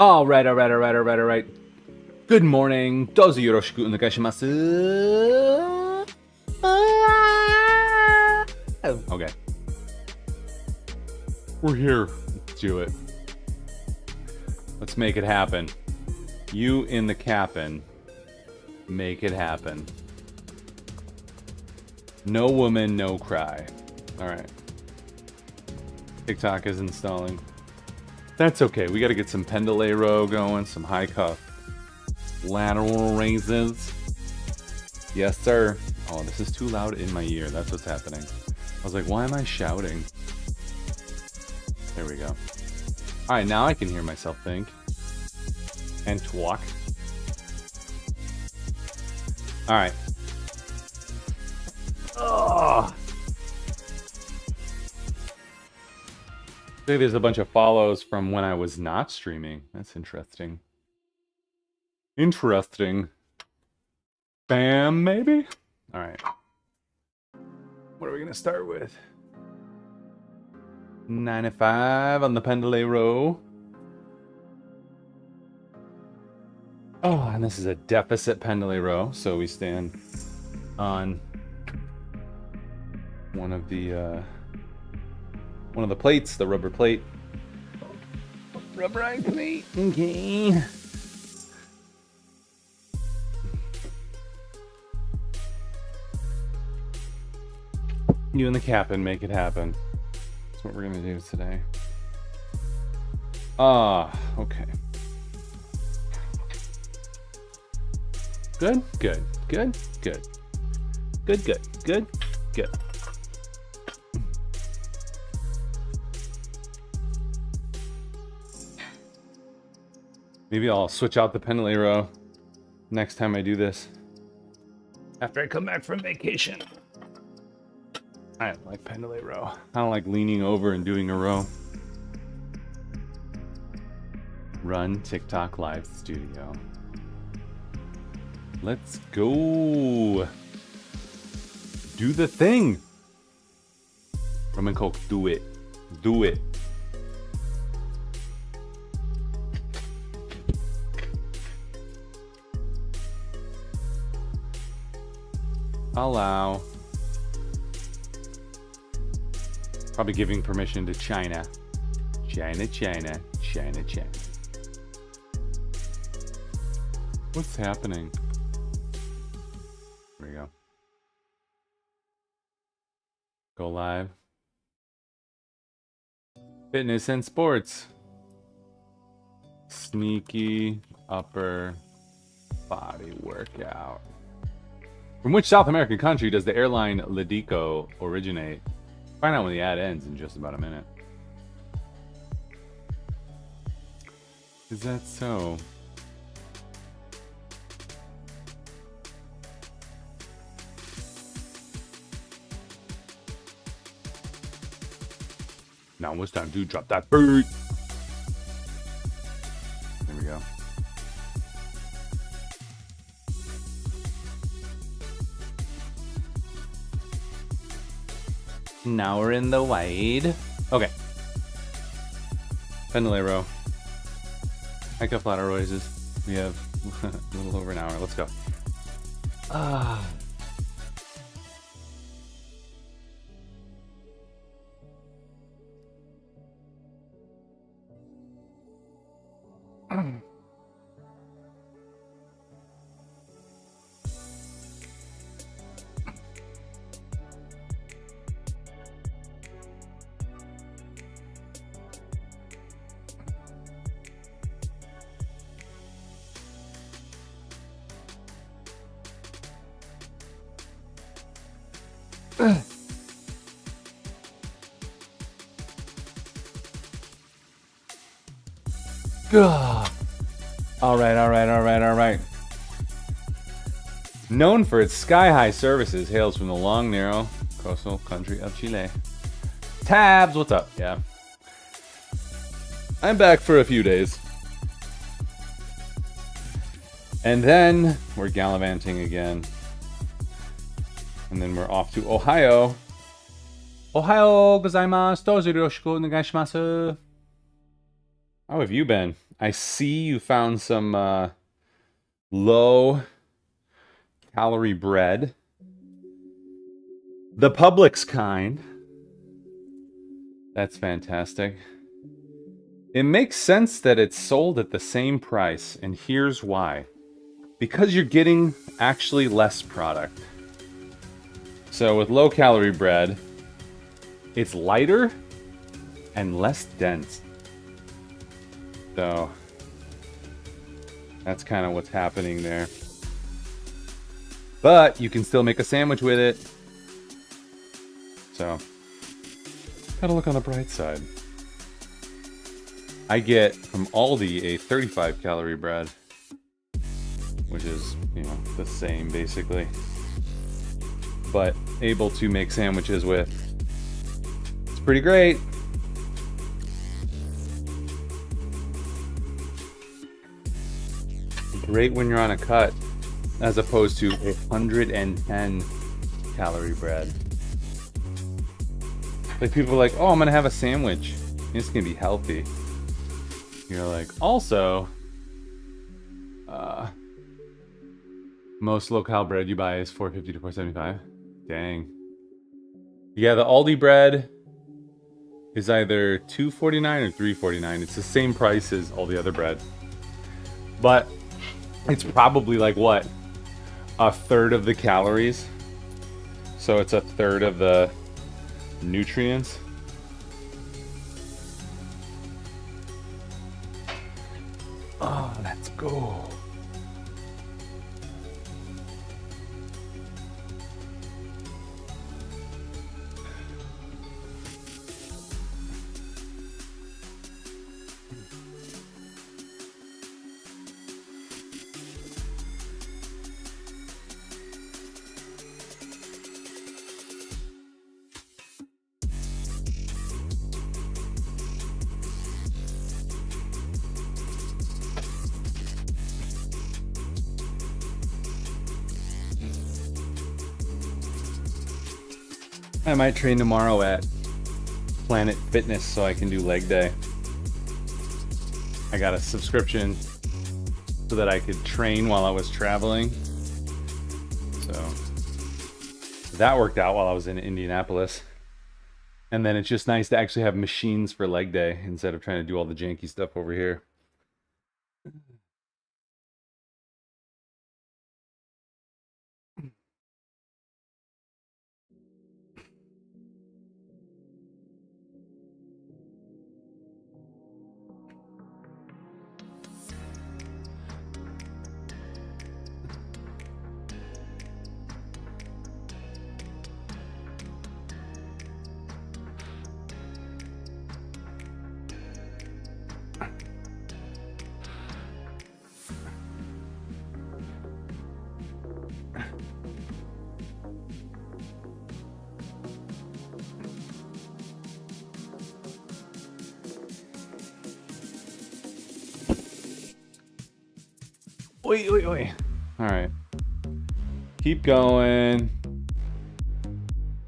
All right. Good morning. Dozo yoroshiku onegaishimasu. Okay. We're here. Let's do it. Let's make it happen. You in the cap'n. Make it happen. No woman, no cry. Alright. TikTok is installing. That's okay. We gotta get some Pendolero going, some high cuff lateral raises. Yes, sir. Oh, this is too loud in my ear. That's what's happening. I was like, why am I shouting? There we go. Alright, now I can hear myself think. And talk. Alright. Ugh. There's a bunch of follows from when I was not streaming. That's interesting. Interesting. Bam, maybe? Alright. What are we gonna start with? 95 on the Pendolero. Oh, and this is a deficit Pendolero, so we stand on one of the plates, the rubber plate. Rubberized plate. Okay. You and the cap'n make it happen. That's what we're gonna do today. Okay. Good. Maybe I'll switch out the Pendolero next time I do this. After I come back from vacation. I don't like Pendolero. I don't like leaning over and doing a row. Run TikTok Live Studio. Let's go. Do the thing. Rum and Coke, do it. Do it. Allow. Probably giving permission to China. China. What's happening? There we go. Go live. Fitness and sports. Sneaky upper body workout. From which South American country does the airline Lidico originate? Find out when the ad ends in just about a minute. Is that so? Now it's time to drop that beat. There we go. Now we're in the wide. Okay. Pendolero. High cuff lateral raises. We have a little over an hour. Let's go. All right. Known for its sky-high services, hails from the long, narrow coastal country of Chile. Tabs, what's up? Yeah. I'm back for a few days. And then we're gallivanting again. And then we're off to Ohio. Ohayou gozaimasu. Dozo yoroshiku onegaishimasu. How have you been? I see you found some low calorie bread. The Publix kind. That's fantastic. It makes sense that it's sold at the same price, and here's why. Because you're getting actually less product. So with low calorie bread, it's lighter and less dense. So that's kind of what's happening there. But you can still make a sandwich with it. So gotta look on the bright side. I get from Aldi a 35 calorie bread, which is, you know, the same basically, but able to make sandwiches with. It's pretty great. Great when you're on a cut, as opposed to 110 calorie bread. Like people are like, oh, I'm gonna have a sandwich. It's gonna be healthy. You're like, also, most low-cal bread you buy is $4.50 to $4.75. Dang. Yeah, the Aldi bread is either $2.49 or $3.49. It's the same price as all the other bread, but it's probably like what, a third of the calories. So it's a third of the nutrients. Oh, let's go. I might train tomorrow at Planet Fitness so I can do leg day. I got a subscription so that I could train while I was traveling. So that worked out while I was in Indianapolis. And then it's just nice to actually have machines for leg day instead of trying to do all the janky stuff over here. Wait. All right. Keep going.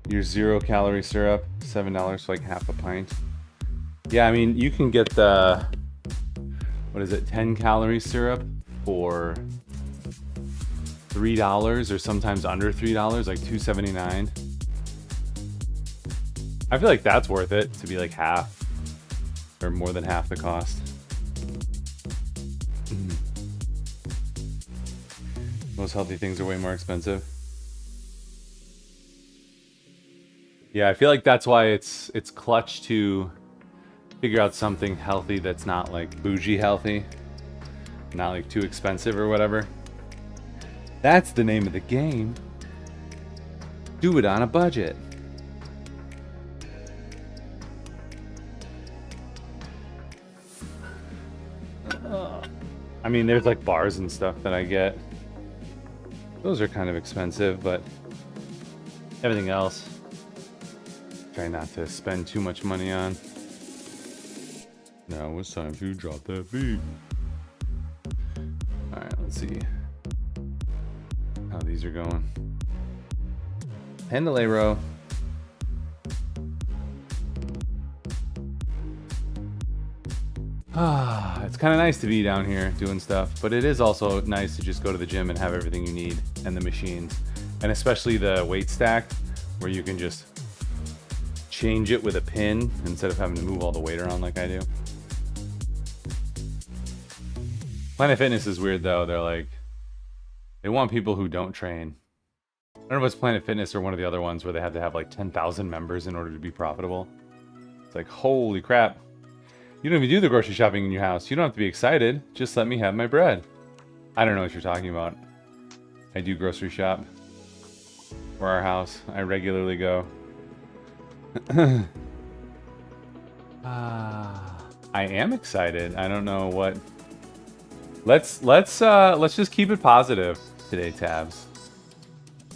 Your 0-calorie syrup, $7 for like half a pint. Yeah, I mean, you can get the, what is it, 10-calorie syrup for $3 or sometimes under $3, like $2.79. I feel like that's worth it to be like half or more than half the cost. Most healthy things are way more expensive. Yeah, I feel like that's why it's clutch to figure out something healthy that's not like bougie healthy, not like too expensive or whatever. That's the name of the game. Do it on a budget. I mean, there's like bars and stuff that I get. Those are kind of expensive, but everything else, try not to spend too much money on. Now it's time to drop that beat. Alright, let's see how these are going. Pendolero. It's kind of nice to be down here doing stuff, but it is also nice to just go to the gym and have everything you need and the machines, and especially the weight stack where you can just change it with a pin instead of having to move all the weight around like I do. Planet Fitness is weird though. They're like, they want people who don't train. I don't know if it's Planet Fitness or one of the other ones where they have to have like 10,000 members in order to be profitable. It's like, holy crap. You don't even do the grocery shopping in your house. You don't have to be excited. Just let me have my bread. I don't know what you're talking about. I do grocery shop for our house. I regularly go. I am excited. I don't know what. Let's just keep it positive today, Tabs.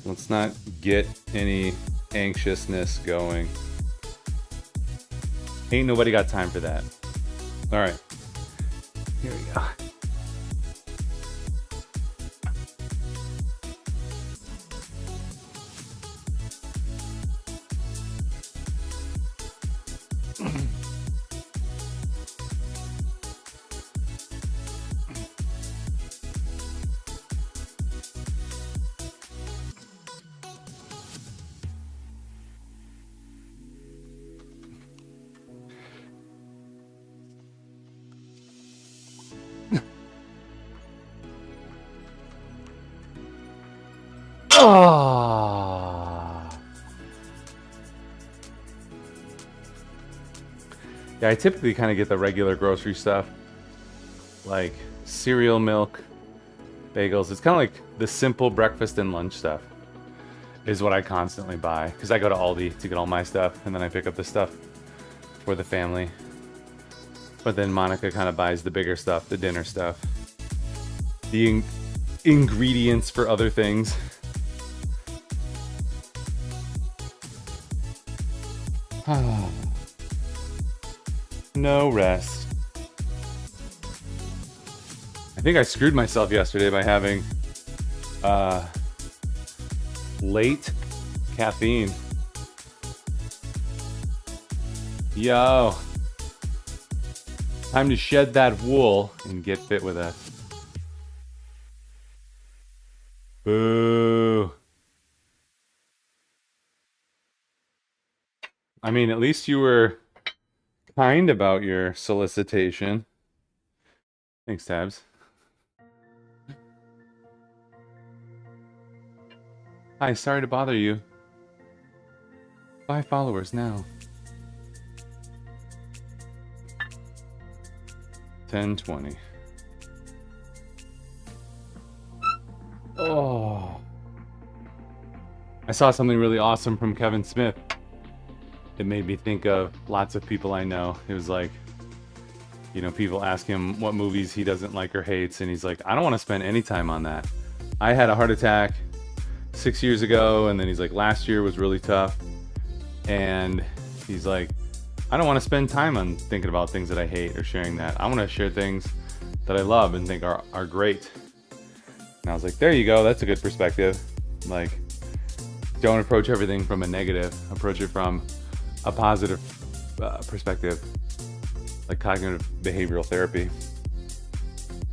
Let's not get any anxiousness going. Ain't nobody got time for that. All right. Here we go. Yeah, I typically kind of get the regular grocery stuff, like cereal, milk, bagels. It's kind of like the simple breakfast and lunch stuff is what I constantly buy, because I go to Aldi to get all my stuff, and then I pick up the stuff for the family. But then Monica kind of buys the bigger stuff, the dinner stuff, the ingredients for other things. No rest. I think I screwed myself yesterday by having late caffeine. Yo. Time to shed that wool and get fit with us. Boo. I mean, at least you were kind about your solicitation. Thanks, Tabs. Hi, sorry to bother you. 5 followers now. 10:20. Oh. I saw something really awesome from Kevin Smith. It made me think of lots of people I know. It was like, you know, people ask him what movies he doesn't like or hates, and he's like, I don't want to spend any time on that. I had a heart attack 6 years ago, and then he's like, last year was really tough. And he's like, I don't want to spend time on thinking about things that I hate or sharing that. I want to share things that I love and think are great. And I was like, there you go. That's a good perspective. Like, don't approach everything from a negative. Approach it from a positive perspective, like cognitive behavioral therapy.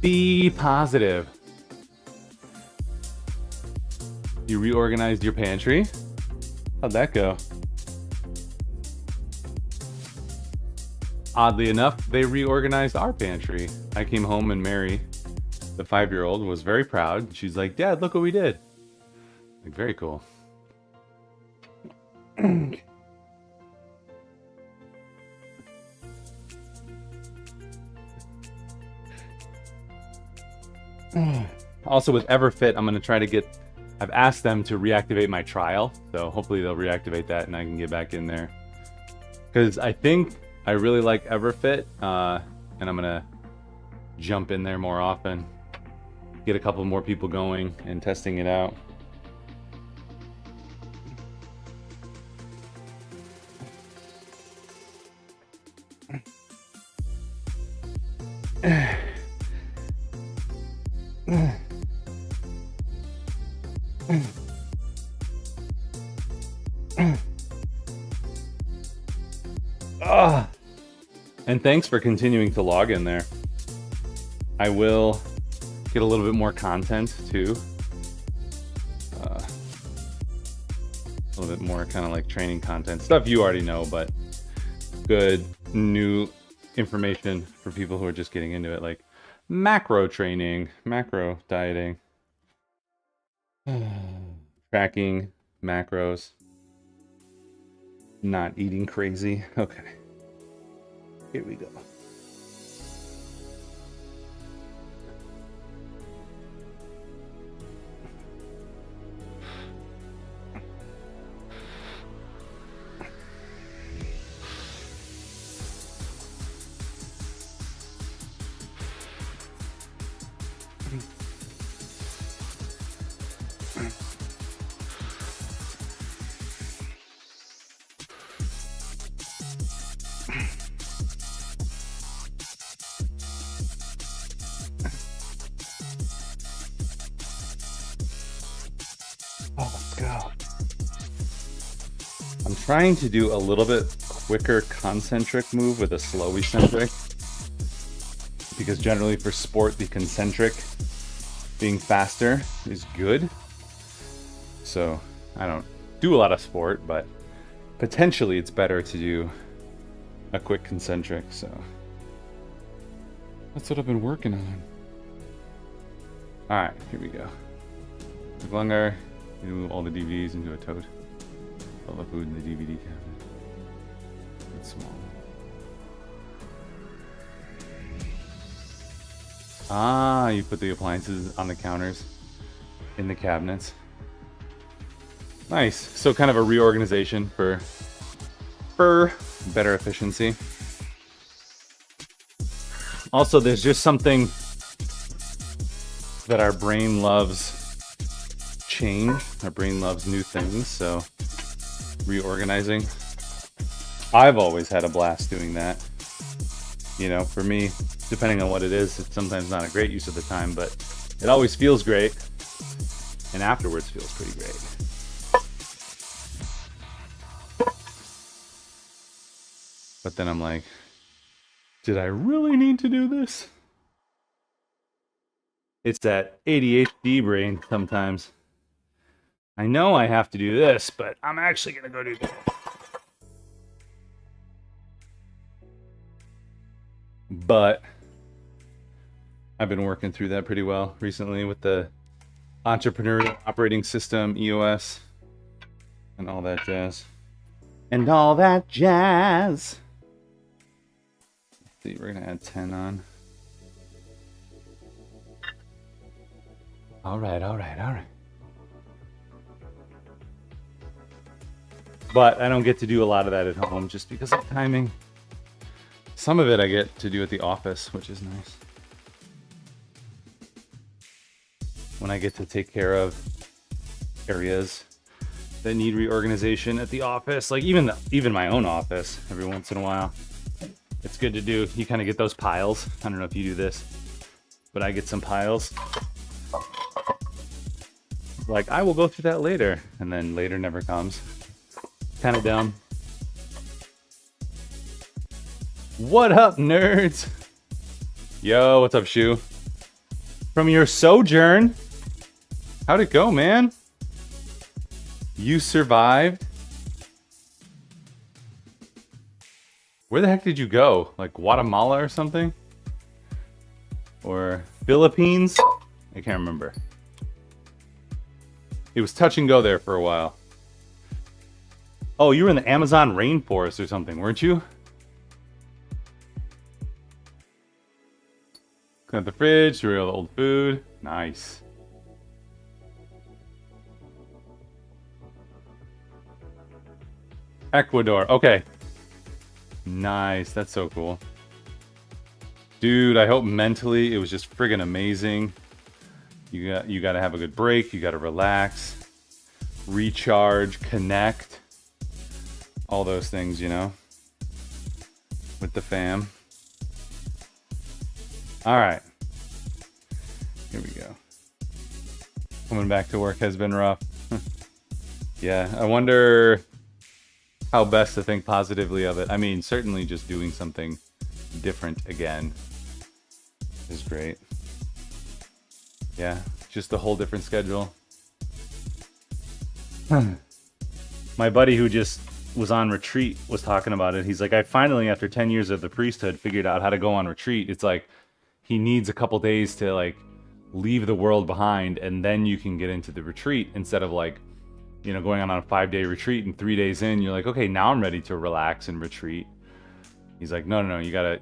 Be positive. You reorganized your pantry? How'd that go? Oddly enough, they reorganized our pantry. I came home and Mary, the 5-year-old, was very proud. She's like, Dad, look what we did. Like, very cool. Also with Everfit, I'm going to try to get, I've asked them to reactivate my trial, so hopefully they'll reactivate that and I can get back in there. Because I think I really like Everfit, and I'm going to jump in there more often, get a couple more people going and testing it out. And thanks for continuing to log in there. I will get a little bit more content too. A little bit more kind of like training content. Stuff you already know, but good new information for people who are just getting into it, like macro training, macro dieting, tracking macros, not eating crazy. Okay, here we go. Trying to do a little bit quicker concentric move with a slow eccentric, because generally for sport the concentric being faster is good. So I don't do a lot of sport, but potentially it's better to do a quick concentric. So that's what I've been working on. All right, here we go. Glungar, you move all the DVDs into a tote. All the food in the DVD cabinet. It's small. Ah, you put the appliances on the counters in the cabinets. Nice. So kind of a reorganization for better efficiency. Also, there's just something that our brain loves change. Our brain loves new things, so reorganizing. I've always had a blast doing that. You know, for me, depending on what it is, it's sometimes not a great use of the time, but it always feels great. And afterwards feels pretty great. But then I'm like, did I really need to do this? It's that ADHD brain sometimes. I know I have to do this, but I'm actually going to go do that. But I've been working through that pretty well recently with the Entrepreneurial Operating System, EOS, and all that jazz. And all that jazz. Let's see, we're going to add 10 on. All right. But I don't get to do a lot of that at home just because of timing. Some of it I get to do at the office, which is nice. When I get to take care of areas that need reorganization at the office, like even my own office every once in a while. It's good to do. You kind of get those piles. I don't know if you do this, but I get some piles. Like, I will go through that later, and then later never comes. Kind of dumb. What up, nerds? Yo, what's up, Shu? From your sojourn? How'd it go, man? You survived? Where the heck did you go? Like Guatemala or something? Or Philippines? I can't remember. It was touch and go there for a while. Oh, you were in the Amazon rainforest or something, weren't you? Clean out the fridge, threw all the old food. Nice. Ecuador. Okay. Nice. That's so cool. Dude, I hope mentally it was just friggin' amazing. You got to have a good break. You got to relax, recharge, connect. All those things, you know, with the fam. All right. Here we go. Coming back to work has been rough. Yeah, I wonder how best to think positively of it. I mean, certainly just doing something different again is great. Yeah, just a whole different schedule. My buddy who just was on retreat was talking about it. He's like, I finally, after 10 years of the priesthood, figured out how to go on retreat. It's like he needs a couple days to like leave the world behind, and then you can get into the retreat instead of like, you know, going on a 5-day retreat and 3 days in, you're like, okay, now I'm ready to relax and retreat. He's like, no, you gotta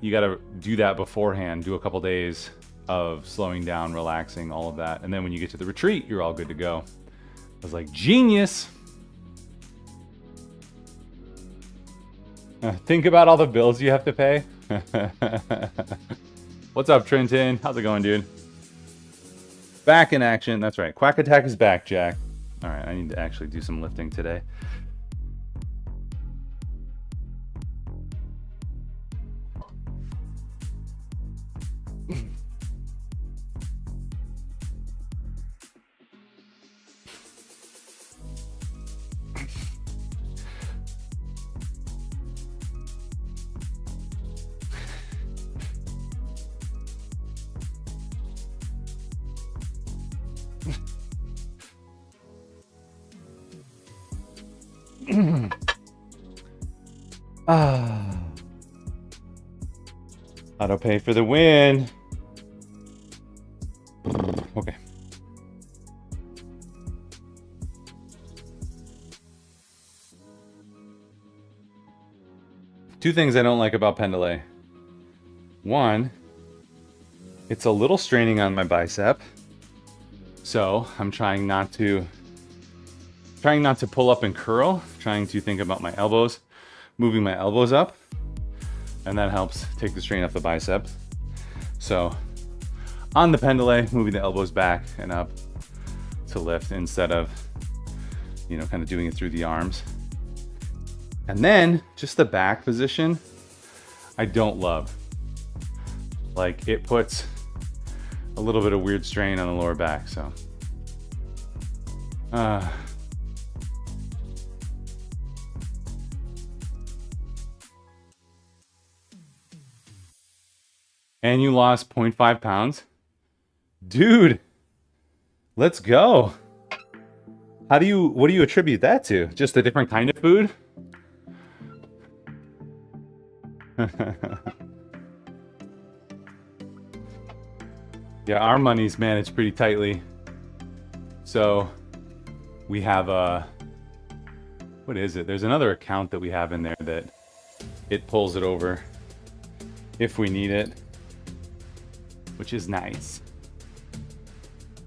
do that beforehand. Do a couple days of slowing down, relaxing, all of that, and then when you get to the retreat, you're all good to go. I was like, genius. Think about all the bills you have to pay. What's up, Trenton? How's it going, dude? Back in action. That's right. Quack Attack is back, Jack. All right, I need to actually do some lifting today. Auto pay for the win. Okay. Two things I don't like about Pendelay. One, it's a little straining on my bicep. So I'm trying not to pull up and curl, trying to think about my elbows, moving my elbows up, and that helps take the strain off the bicep. So on the Pendelay, moving the elbows back and up to lift instead of, you know, kind of doing it through the arms. And then just the back position, I don't love. Like, it puts a little bit of weird strain on the lower back, so. And you lost 0.5 pounds? Dude, let's go. What do you attribute that to? Just a different kind of food? Yeah, our money's managed pretty tightly. So we have what is it? There's another account that we have in there that it pulls it over if we need it, which is nice.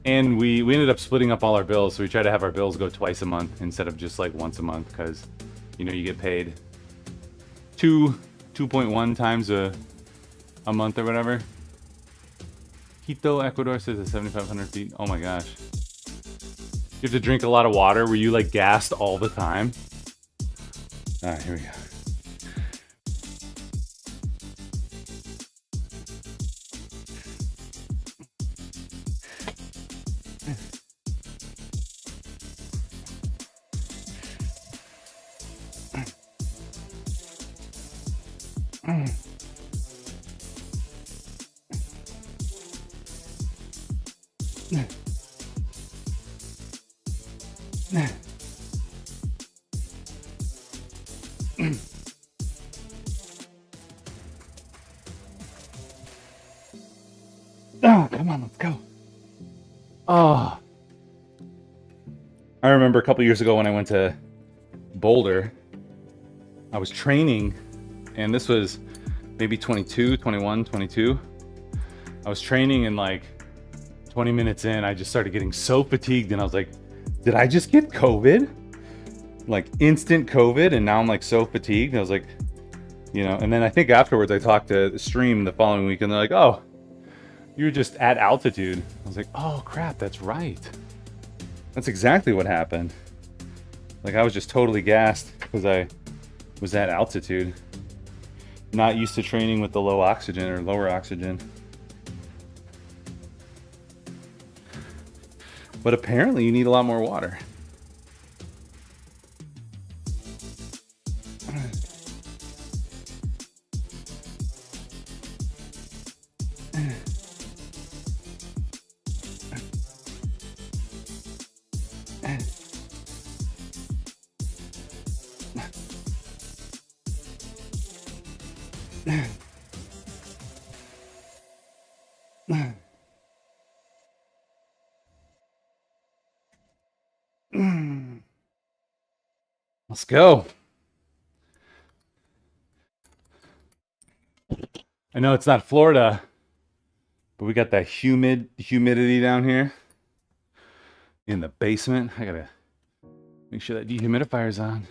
And we ended up splitting up all our bills, so we try to have our bills go twice a month instead of just like once a month, because, you know, you get paid 2.1 times a month or whatever. Quito, Ecuador says it's 7,500 feet. Oh my gosh. You have to drink a lot of water. Were you like gassed all the time? All right, here we go. Oh, come on, let's go. Oh. I remember a couple years ago when I went to Boulder, I was training, and this was maybe 22. I was training, and like 20 minutes in, I just started getting so fatigued, and I was like, did I just get COVID? Like instant COVID, and now I'm like so fatigued. And I was like, you know, and then I think afterwards I talked to the stream the following week, and they're like, oh, you were just at altitude. I was like, oh crap, that's right. That's exactly what happened. Like, I was just totally gassed because I was at altitude. Not used to training with the low oxygen or lower oxygen. But apparently you need a lot more water. Let's go. I know it's not Florida, but we got that humidity down here in the basement. I gotta make sure that dehumidifier's on.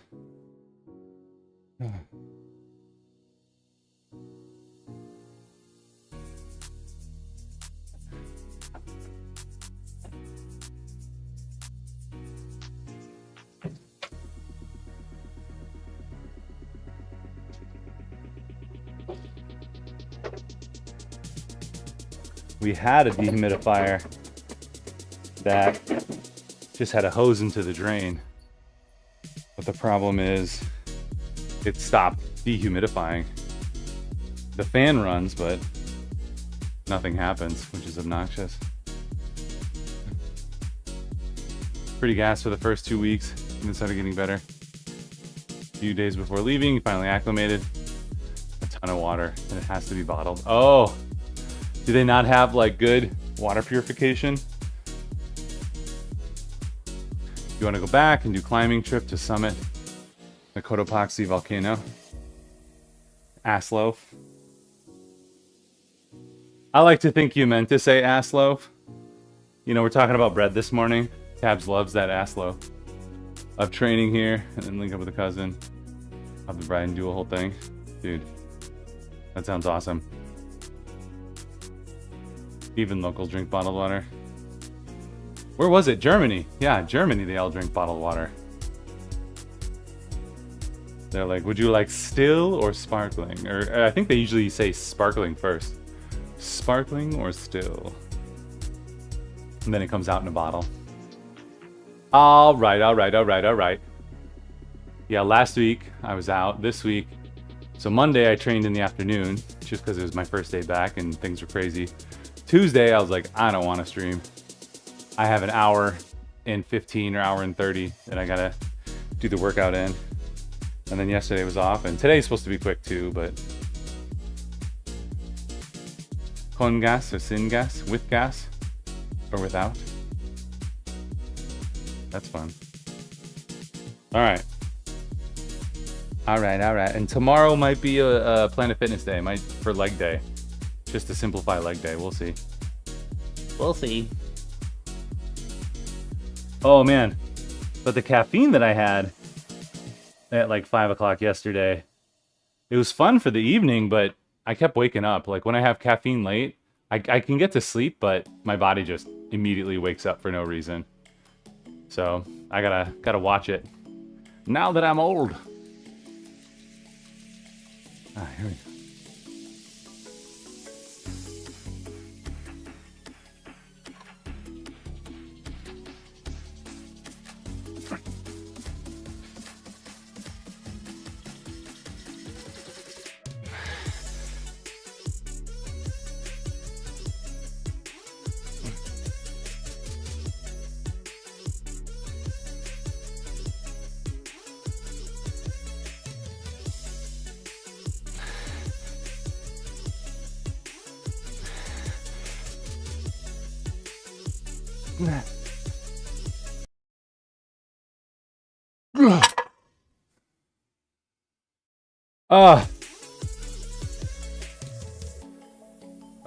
We had a dehumidifier that just had a hose into the drain. But the problem is it stopped dehumidifying. The fan runs, but nothing happens, which is obnoxious. Pretty gas for the first 2 weeks, and then started getting better. A few days before leaving, finally acclimated. A ton of water, and it has to be bottled. Oh, do they not have like good water purification? You want to go back and do climbing trip to summit the Cotopaxi volcano? Ass loaf. I like to think you meant to say ass loaf. You know, we're talking about bread this morning. Tabs loves that ass loaf of training here and then link up with a cousin. Have the bride and do a whole thing. Dude, that sounds awesome. Even locals drink bottled water. Where was it? Germany. Yeah, Germany, they all drink bottled water. They're like, would you like still or sparkling? Or I think they usually say sparkling first. Sparkling or still? And then it comes out in a bottle. All right. Yeah, last week I was out. This week, so Monday I trained in the afternoon just because it was my first day back and things were crazy. Tuesday I was like, I don't want to stream. I have an hour and 15 or hour and 30 that I gotta do the workout in. And then yesterday was off, and today's supposed to be quick too, but con gas or sin gas, with gas or without. That's fun. All right. And tomorrow might be a Planet Fitness day, might for leg day, just to simplify leg day. We'll see. Oh man, but the caffeine that I had at like 5 o'clock yesterday, it was fun for the evening, but I kept waking up. Like when I have caffeine late, I can get to sleep, but my body just immediately wakes up for no reason. So I gotta watch it now that I'm old. Here we go.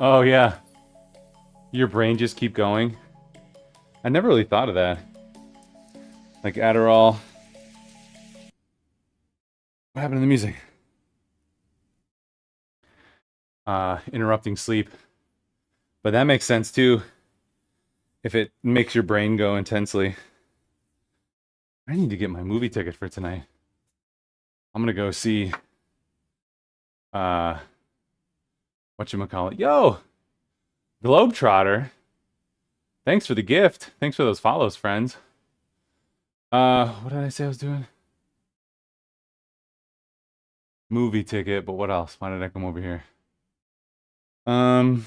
Oh yeah. Your brain just keep going. I never really thought of that. Like Adderall. What happened to the music? Interrupting sleep. But that makes sense too. If it makes your brain go intensely. I need to get my movie ticket for tonight. I'm gonna go see whatchamacallit. Yo! Globetrotter. Thanks for the gift. Thanks for those follows, friends. What did I say I was doing? Movie ticket, but what else? Why did I come over here? I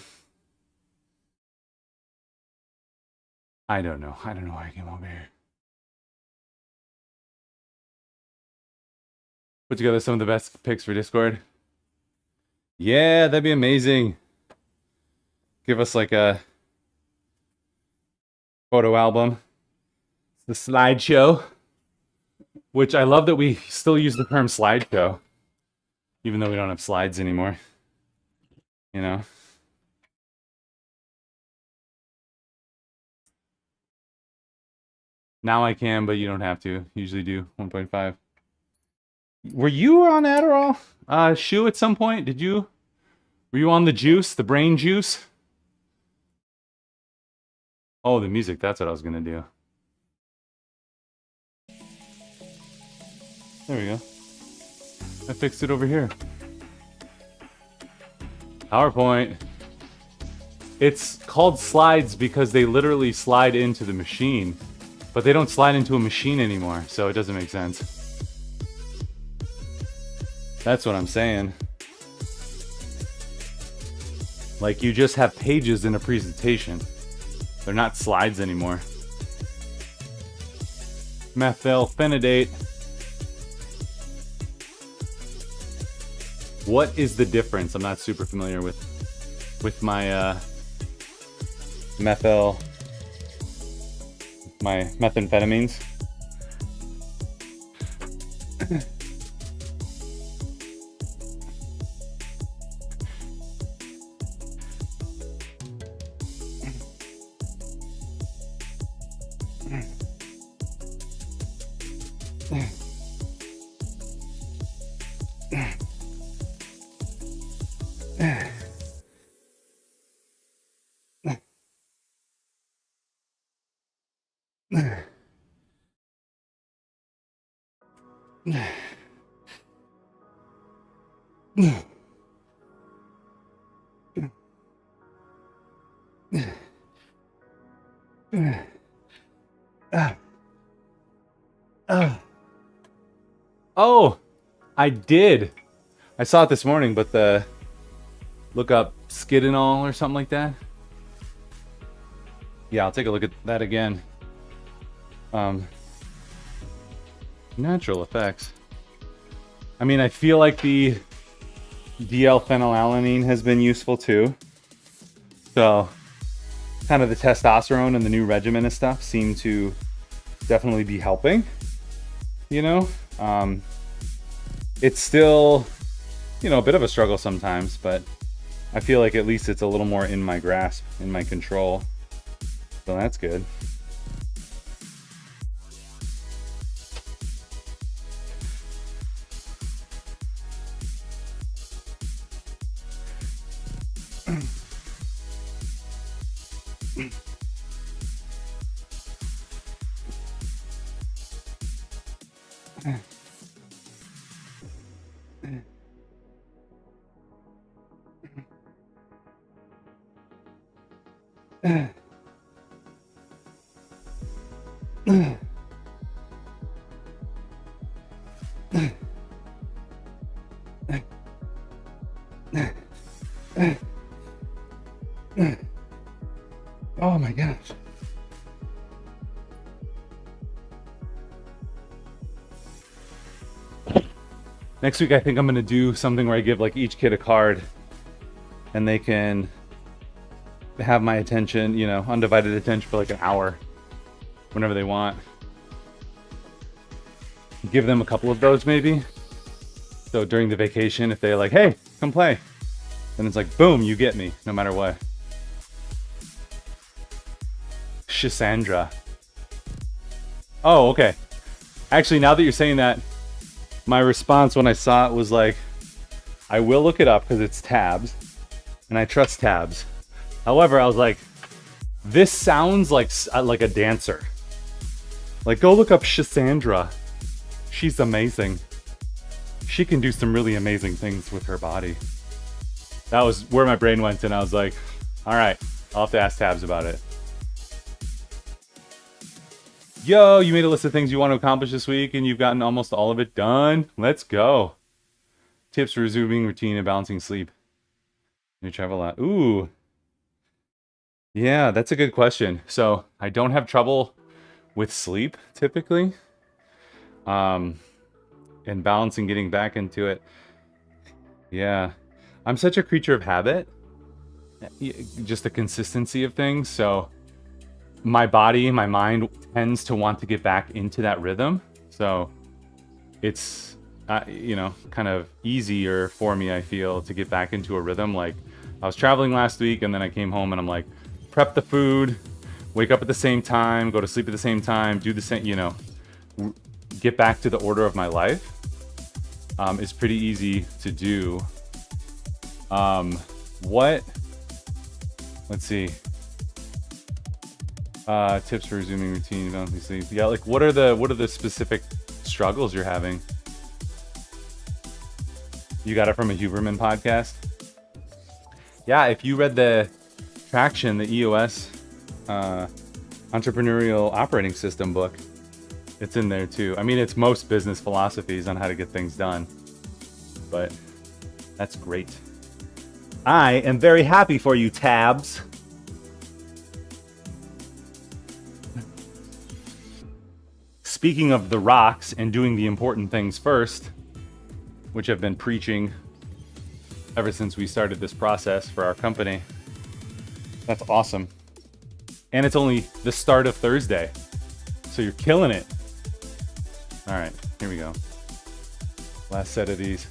don't know. I don't know why I came over here. Put together some of the best picks for Discord. Yeah, that'd be amazing. Give us like a photo album. The slideshow. Which I love that we still use the term slideshow. Even though we don't have slides anymore. You know? Now I can, but you don't have to. Usually do 1.5. Were you on Adderall? Shu, at some point? Did you? Were you on the juice? The brain juice? Oh, the music. That's what I was going to do. There we go. I fixed it over here. PowerPoint. It's called slides because they literally slide into the machine. But they don't slide into a machine anymore, so it doesn't make sense. That's what I'm saying. Like, you just have pages in a presentation. They're not slides anymore. Methylphenidate. What is the difference? I'm not super familiar with my my methamphetamines. Oh, I did. I saw it this morning, but look up Skidinol or something like that. Yeah, I'll take a look at that again. Natural effects. I mean, I feel like the DL-phenylalanine has been useful too. So, kind of the testosterone and the new regimen and stuff seem to definitely be helping. You know? It's still, you know, a bit of a struggle sometimes, but I feel like at least it's a little more in my grasp, in my control. So that's good. Oh my gosh. Next week I think I'm gonna do something where I give like each kid a card and they can have my attention, you know, undivided attention for like an hour whenever they want. Give them a couple of those maybe. So during the vacation, if they're like, hey, come play. Then it's like, boom, you get me, no matter what. Shisandra. Oh, okay. Actually, now that you're saying that, my response when I saw it was like, I will look it up because it's tabs, and I trust tabs. However, I was like, this sounds like a dancer. Like, go look up Shisandra. She's amazing. She can do some really amazing things with her body. That was where my brain went, and I was like, all right, I'll have to ask tabs about it. Yo, you made a list of things you want to accomplish this week and you've gotten almost all of it done. Let's go. Tips for resuming routine and balancing sleep. You travel a lot. Ooh. Yeah, that's a good question. So I don't have trouble with sleep typically. and balancing getting back into it. Yeah. I'm such a creature of habit. Just the consistency of things. So my body, my mind tends to want to get back into that rhythm. So it's, kind of easier for me, I feel, to get back into a rhythm. Like I was traveling last week and then I came home and I'm like, prep the food, wake up at the same time, go to sleep at the same time, do the same, get back to the order of my life. Is pretty easy to do. Let's see. Tips for resuming routine, balancing sleep. Yeah, like what are the specific struggles you're having? You got it from a Huberman podcast? Yeah, if you read the Traction, the EOS Entrepreneurial Operating System book, it's in there too. I mean, it's most business philosophies on how to get things done, but that's great. I am very happy for you, Tabs. Speaking of the rocks and doing the important things first, which I've been preaching ever since we started this process for our company. That's awesome. And it's only the start of Thursday, so you're killing it. All right, here we go. Last set of these.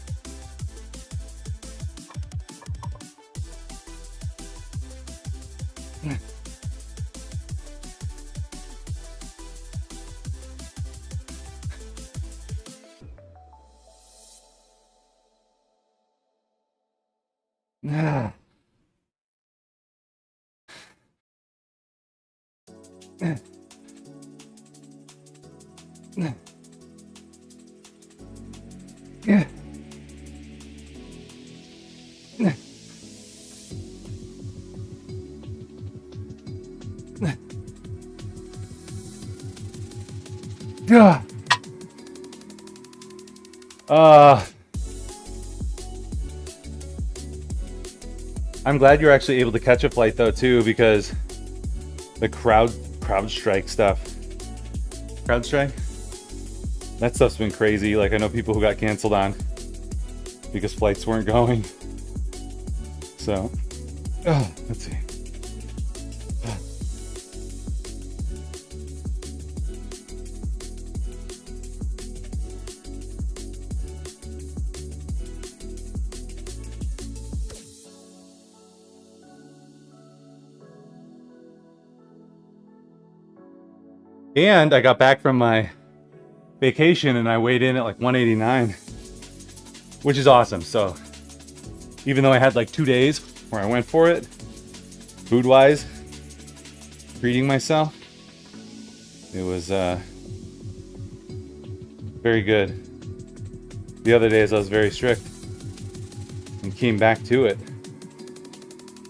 I'm glad you're actually able to catch a flight though too, because the CrowdStrike stuff. CrowdStrike? That stuff's been crazy. Like I know people who got canceled on because flights weren't going. So, let's see. And I got back from my vacation and I weighed in at like 189, which is awesome. So even though I had like 2 days where I went for it, food-wise, treating myself, it was very good. The other days I was very strict and came back to it.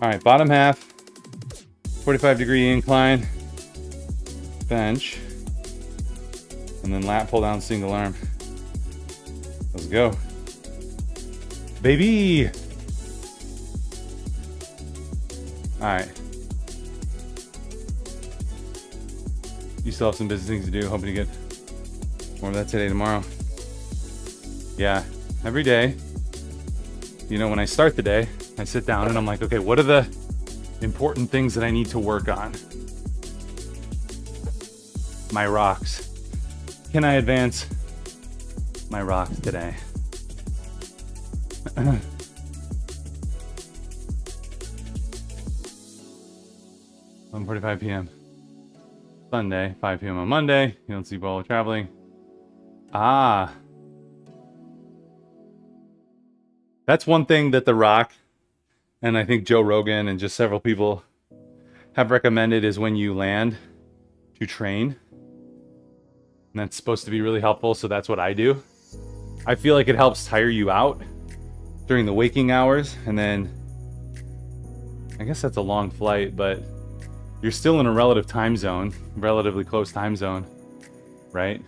All right, bottom half, 45-degree incline, bench, and then lat pull down single arm. Let's go, baby. All right, you still have some business things to do. Hoping to get more of that today, tomorrow. Yeah, every day, when I start the day, I sit down and I'm like, okay, what are the important things that I need to work on? My rocks. Can I advance my rocks today? 1:45 p.m. Sunday, 5 p.m. on Monday. You don't sleep while traveling. That's one thing that The Rock and I think Joe Rogan and just several people have recommended is when you land to train. And that's supposed to be really helpful, so that's what I do. I feel like it helps tire you out during the waking hours, and then I guess that's a long flight, but you're still in a relatively close time zone, right?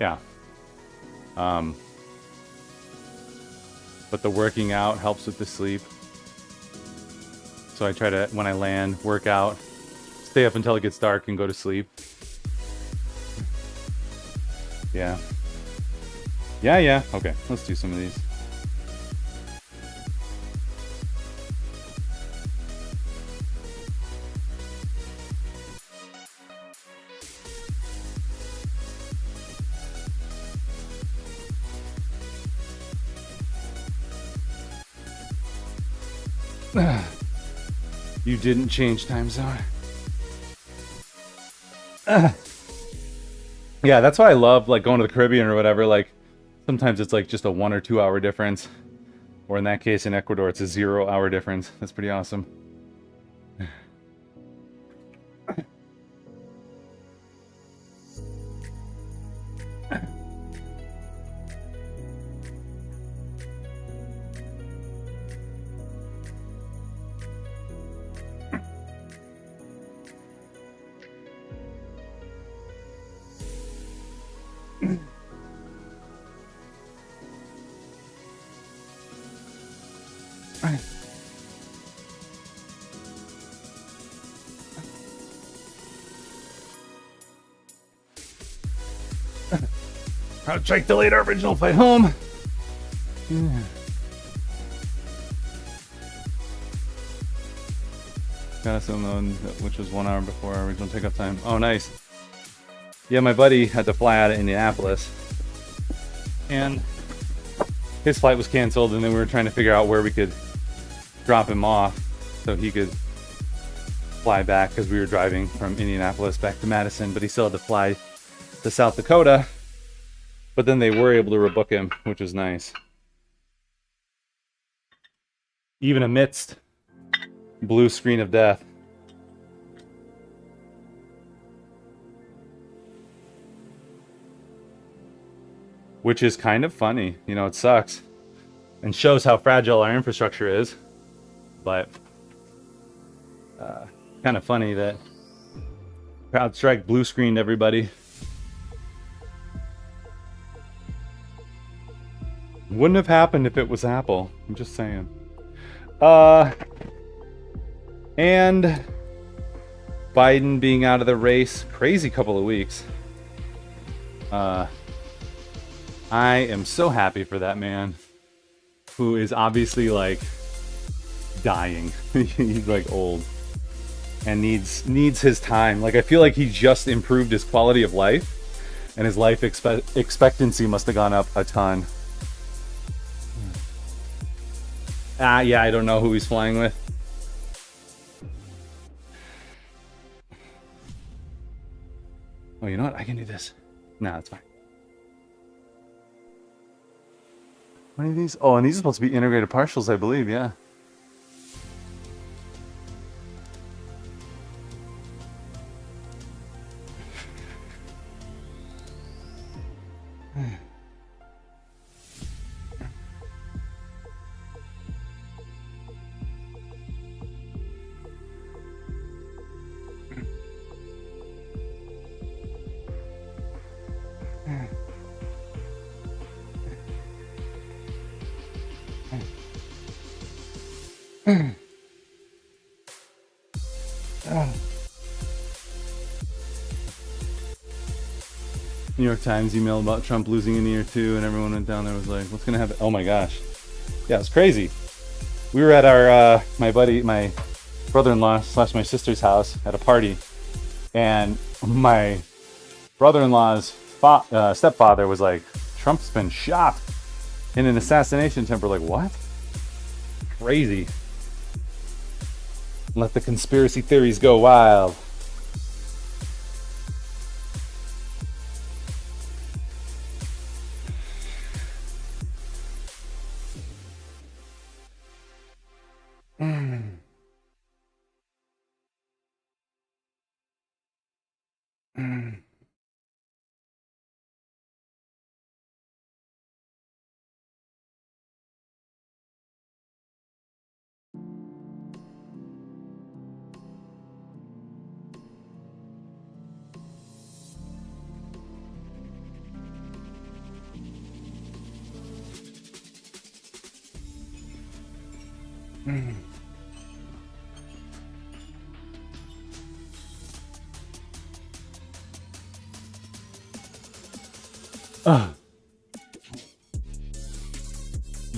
Yeah. But the working out helps with the sleep. So I try to, when I land, work out, stay up until it gets dark and go to sleep. Yeah. Yeah. Okay, let's do some of these. You didn't change time zone. Yeah, that's why I love like going to the Caribbean or whatever. Like sometimes it's like just a 1 or 2 hour difference, or in that case in Ecuador it's a 0 hour difference. That's pretty awesome. CrowdStrike delayed our original flight home. Yeah. Got us on the, which was 1 hour before our original takeoff time. Oh, nice. Yeah, my buddy had to fly out of Indianapolis, and his flight was canceled, and then we were trying to figure out where we could drop him off so he could fly back, because we were driving from Indianapolis back to Madison, but he still had to fly to South Dakota. But then they were able to rebook him, which was nice. Even amidst blue screen of death. Which is kind of funny. You know, it sucks. And shows how fragile our infrastructure is. But kind of funny that CrowdStrike blue screened everybody. Wouldn't have happened if it was Apple. I'm just saying. And Biden being out of the race. Crazy couple of weeks. I am so happy for that man, who is obviously like dying. He's like old and needs his time. Like I feel like he just improved his quality of life, and his life expectancy must have gone up a ton. Yeah, I don't know who he's flying with. Oh, you know what? I can do this. Nah, that's fine. What are these? Oh, and these are supposed to be integrated partials, I believe, yeah. New York Times email about Trump losing in year 2, and everyone went down there was like, what's gonna happen? Oh my gosh. Yeah, it's crazy. We were at our my brother-in-law / my sister's house at a party, and my brother-in-law's stepfather was like, Trump's been shot in an assassination attempt. We're like, what? Crazy. Let the conspiracy theories go wild.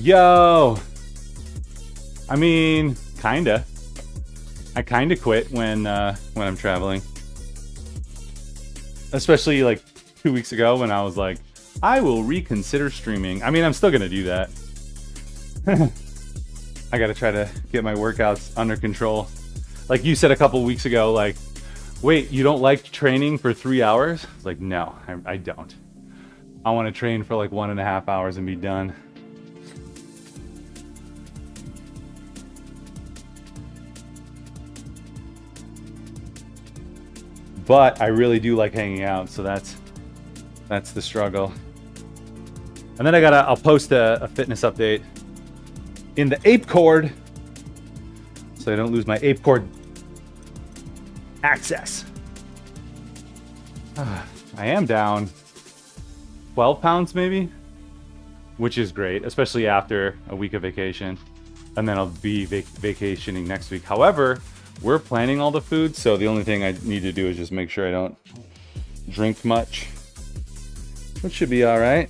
Yo! I mean, kinda. I kinda quit when I'm traveling. Especially like 2 weeks ago when I was like, I will reconsider streaming. I mean, I'm still gonna do that. I gotta try to get my workouts under control. Like you said a couple weeks ago, like, wait, you don't like training for 3 hours? Like, no, I don't. I want to train for like 1.5 hours and be done. But I really do like hanging out, so that's the struggle. And then I'll post a fitness update in the ApeCord, so I don't lose my ApeCord access. I am down 12 pounds maybe, which is great, especially after a week of vacation. And then I'll be vacationing next week. However, we're planning all the food, so the only thing I need to do is just make sure I don't drink much, which should be all right.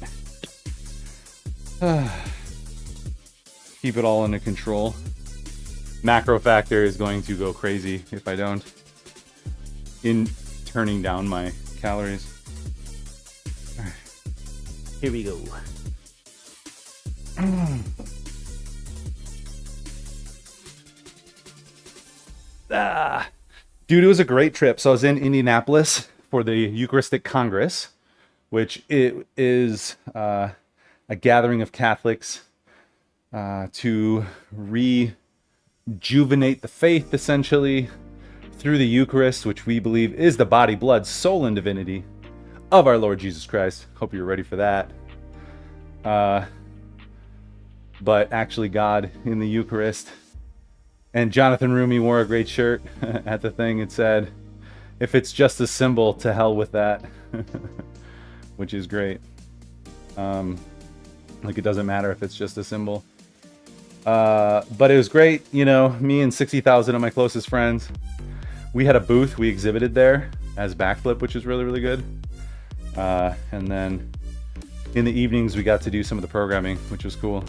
Keep it all under control. Macro factor is going to go crazy if I don't, in turning down my calories. All right. Here we go. Dude, it was a great trip. So I was in Indianapolis for the Eucharistic Congress, which it is a gathering of Catholics to rejuvenate the faith, essentially, through the Eucharist, which we believe is the body, blood, soul, and divinity of our Lord Jesus Christ. Hope you're ready for that. But actually God in the Eucharist. And Jonathan Rumi wore a great shirt at the thing. It said, if it's just a symbol, to hell with that. Which is great. Like, it doesn't matter if it's just a symbol. But it was great. You know, me and 60,000 of my closest friends, we had a booth. We exhibited there as Backflip, which was really, really good. And then in the evenings, we got to do some of the programming, which was cool.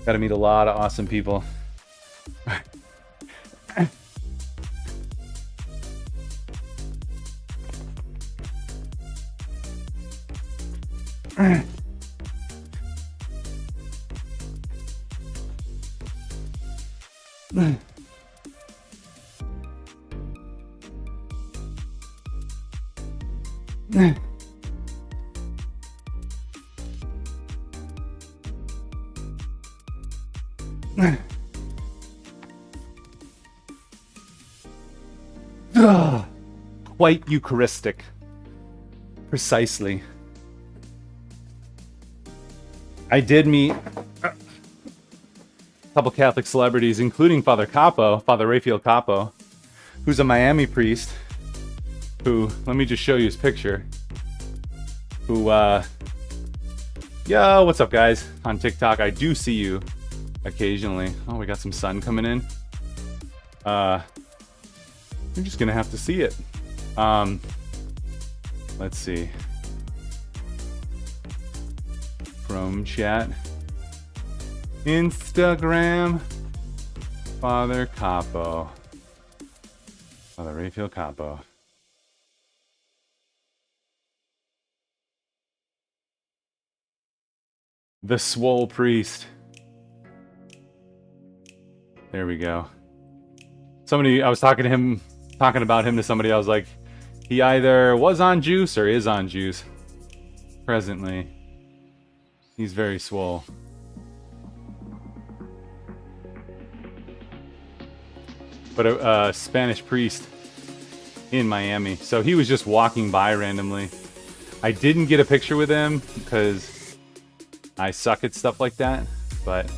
Got to meet a lot of awesome people. Quite Eucharistic. Precisely. I did meet a couple Catholic celebrities, including Father Capo, Father Raphael Capo, who's a Miami priest, who, let me just show you his picture, who, yo, what's up, guys? On TikTok, I do see you occasionally. Oh, we got some sun coming in. You're just gonna have to see it. Let's see. Chrome chat. Instagram. Father Capo. Father Raphael Capo. The swole priest. There we go. Somebody, I was talking about him to somebody. I was like, he either was on juice or is on juice. Presently. He's very swole. But a Spanish priest in Miami. So he was just walking by randomly. I didn't get a picture with him because I suck at stuff like that. But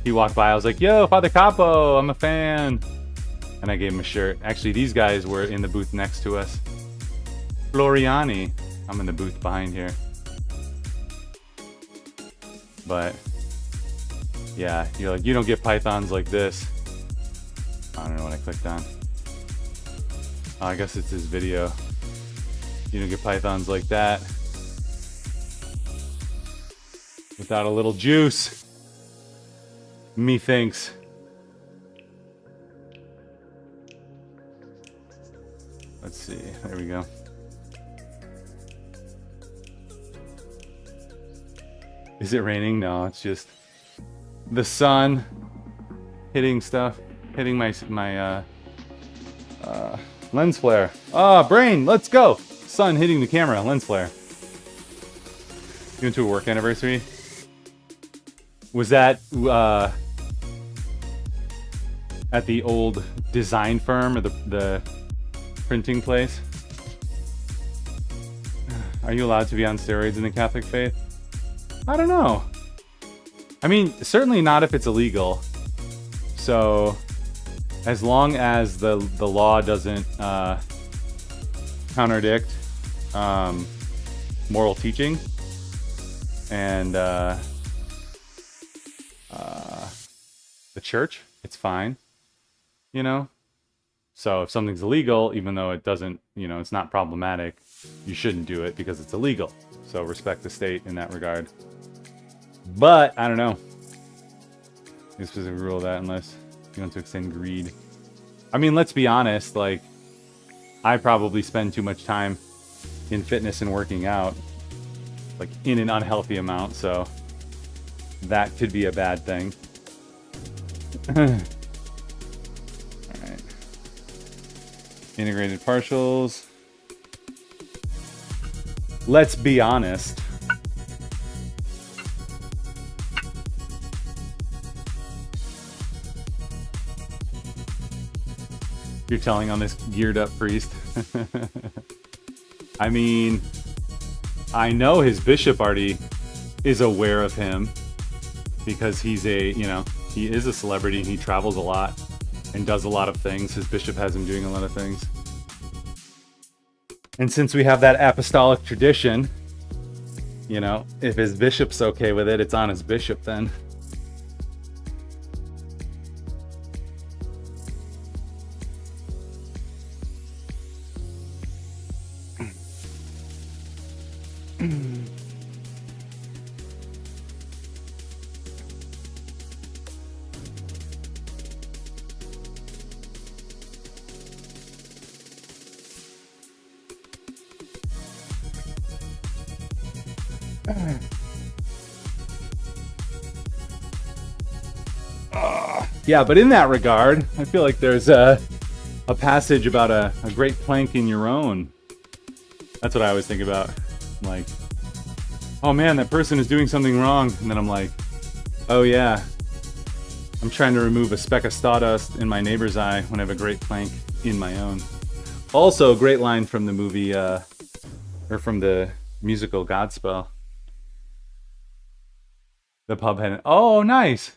he walked by. I was like, yo, Father Capo, I'm a fan. And I gave him a shirt. Actually, these guys were in the booth next to us. Floriani. I'm in the booth behind here. But yeah, you're like, you don't get pythons like this. I don't know what I clicked on. Oh, I guess it's his video. You don't get pythons like that. without a little juice. Methinks. Let's see. There we go. Is it raining? No, it's just the sun hitting stuff, hitting my lens flare. Ah, brain, let's go. Sun hitting the camera, lens flare. You went to a work anniversary? Was that at the old design firm or the printing place? Are you allowed to be on steroids in the Catholic faith? I don't know. I mean, certainly not if it's illegal. So, as long as the law doesn't contradict moral teaching and the church, it's fine. You know? So if something's illegal, even though it doesn't, you know, it's not problematic, you shouldn't do it because it's illegal. So respect the state in that regard. But, I don't know. No specific rule of that unless you want to extend greed. I mean, let's be honest, like, I probably spend too much time in fitness and working out, like, in an unhealthy amount, so that could be a bad thing. Alright. Integrated partials. Let's be honest. You're telling on this geared up priest. I mean, I know his bishop already is aware of him because he's a, you know, he is a celebrity and he travels a lot and does a lot of things. His bishop has him doing a lot of things. And since we have that apostolic tradition, you know, if his bishop's okay with it, it's on his bishop then. Yeah, but in that regard, I feel like there's a passage about a great plank in your own. That's what I always think about. Like, oh man, that person is doing something wrong. And then I'm like, oh yeah, I'm trying to remove a speck of sawdust in my neighbor's eye when I have a great plank in my own. Also, a great line from the movie, or from the musical Godspell. The pub had, oh nice!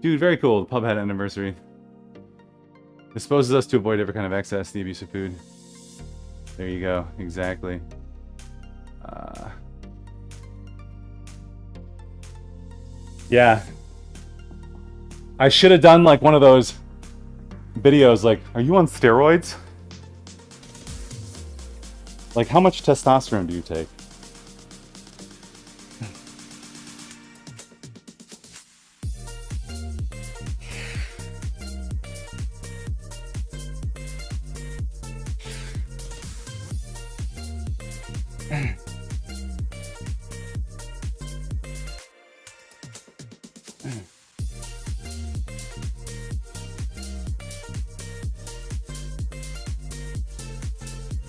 Dude, very cool. The pub had an anniversary. Disposes us to avoid every kind of excess, the abuse of food. There you go. Exactly. Yeah. I should have done like one of those videos like, are you on steroids? Like, how much testosterone do you take?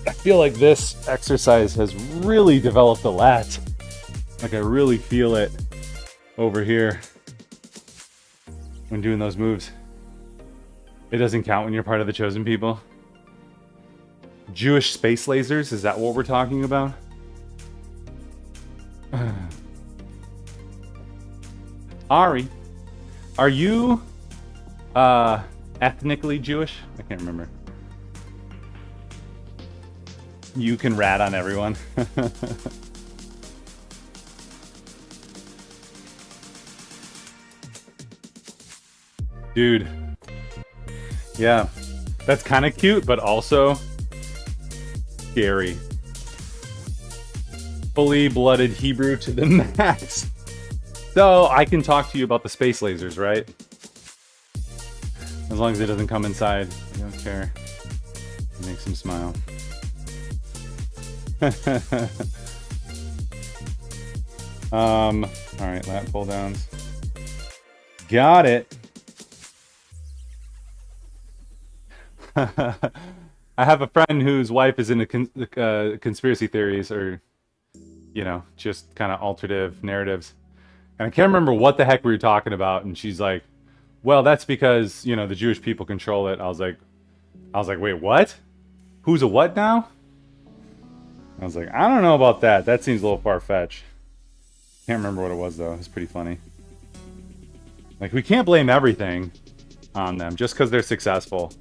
I feel like this exercise has really developed a lat. Like I really feel it over here when doing those moves. It doesn't count when you're part of the chosen people. Jewish space lasers, is that what we're talking about? Ari, are you ethnically Jewish? I can't remember. You can rat on everyone. Dude. Yeah. That's kind of cute, but also scary. fully blooded Hebrew to the max. So I can talk to you about the space lasers, right? As long as it doesn't come inside. I don't care. It makes him smile. Alright, lat pull downs. Got it. I have a friend whose wife is into conspiracy theories, or, you know, just kind of alternative narratives. And I can't remember what the heck we were talking about. And she's like, well, that's because, you know, the Jewish people control it. I was like, wait, what? Who's a what now? I was like, I don't know about that. That seems a little far-fetched. Can't remember what it was, though. It's pretty funny. Like, we can't blame everything on them just because they're successful.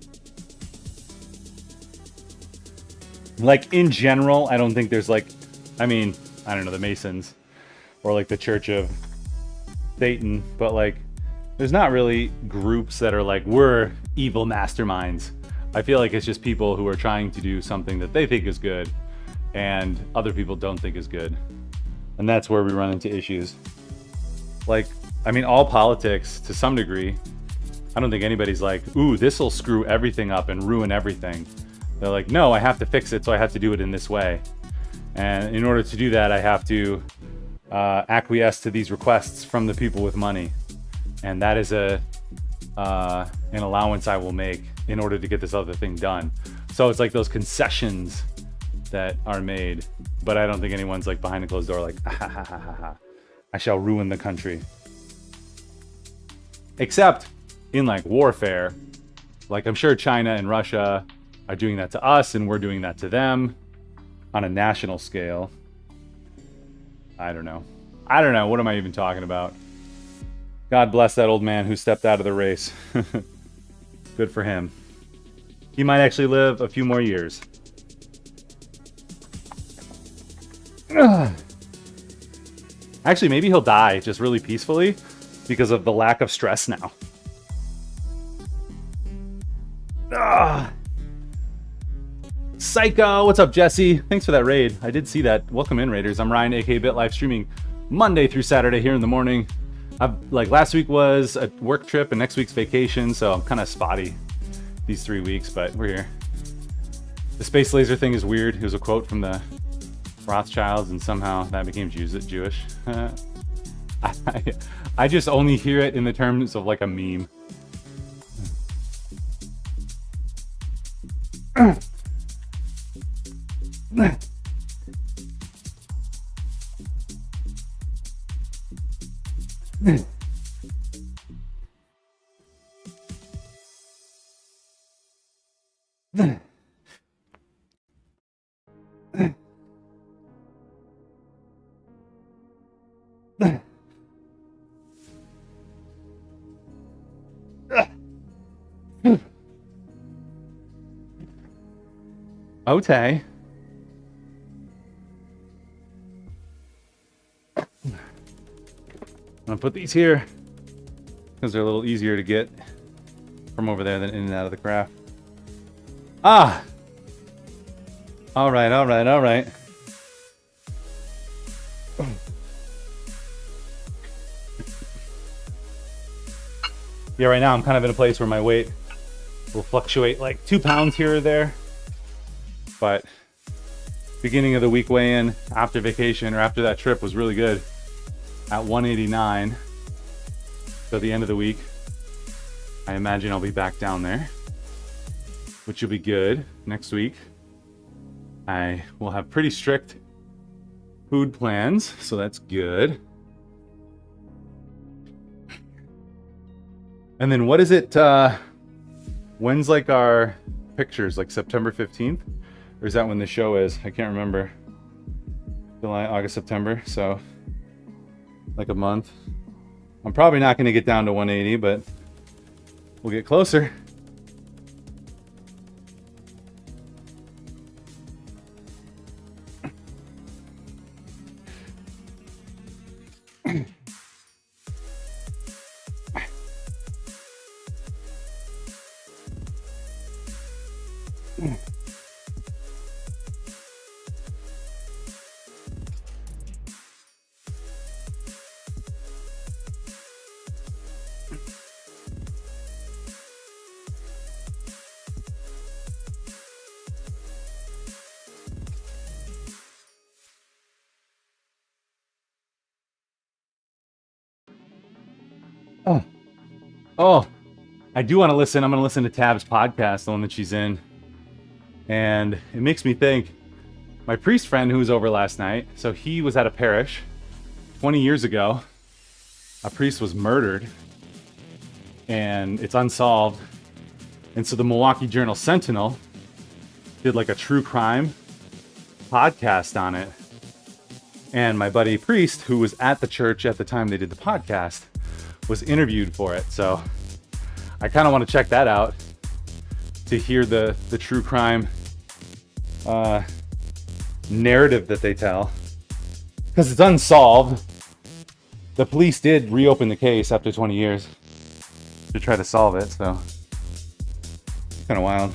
Like, in general, I don't think there's, like, I mean, I don't know, the Masons or, like, the Church of Satan, but, like, there's not really groups that are like, we're evil masterminds. I feel like it's just people who are trying to do something that they think is good and other people don't think is good. And that's where we run into issues. Like, I mean, all politics, to some degree, I don't think anybody's like, ooh, this'll screw everything up and ruin everything. They're like, no, I have to fix it, so I have to do it in this way. And in order to do that, I have to acquiesce to these requests from the people with money. And that is an allowance I will make in order to get this other thing done. So it's like those concessions that are made, but I don't think anyone's like behind a closed door like, ah, ha, ha, ha, ha, ha. I shall ruin the country. Except in like warfare, like I'm sure China and Russia are doing that to us and we're doing that to them on a national scale. I don't know. What am I even talking about? God bless that old man who stepped out of the race. Good for him. He might actually live a few more years. Actually, maybe he'll die just really peacefully because of the lack of stress now. Psycho! What's up, Jesse? Thanks for that raid. I did see that. Welcome in, Raiders. I'm Ryan, aka BitLife, streaming Monday through Saturday here in the morning. Like last week was a work trip and next week's vacation, so I'm kind of spotty these 3 weeks, but we're here. The space laser thing is weird. It was a quote from the Rothschilds, and somehow that became Jewish. I just only hear it in the terms of like a meme. Okay. I'm gonna put these here because they're a little easier to get from over there than in and out of the craft. Ah! Alright. Yeah, right now I'm kind of in a place where my weight will fluctuate like 2 pounds here or there. But beginning of the week weigh-in after vacation or after that trip was really good at 189. So the end of the week, I imagine I'll be back down there, which will be good. Next week, I will have pretty strict food plans, so that's good. And then what is it, when's like our pictures, like September 15th? Or is that when the show is? I can't remember. July, August, September, so like a month. I'm probably not going to get down to 180, but we'll get closer. Oh, I do want to listen. I'm going to listen to Tab's podcast, the one that she's in. And it makes me think, my priest friend who was over last night, so he was at a parish 20 years ago. A priest was murdered and it's unsolved. And so the Milwaukee Journal Sentinel did like a true crime podcast on it. And my buddy priest, who was at the church at the time they did the podcast, was interviewed for it. So I kind of want to check that out to hear the true crime narrative that they tell, because it's unsolved. The police did reopen the case after 20 years to try to solve it, so it's kind of wild.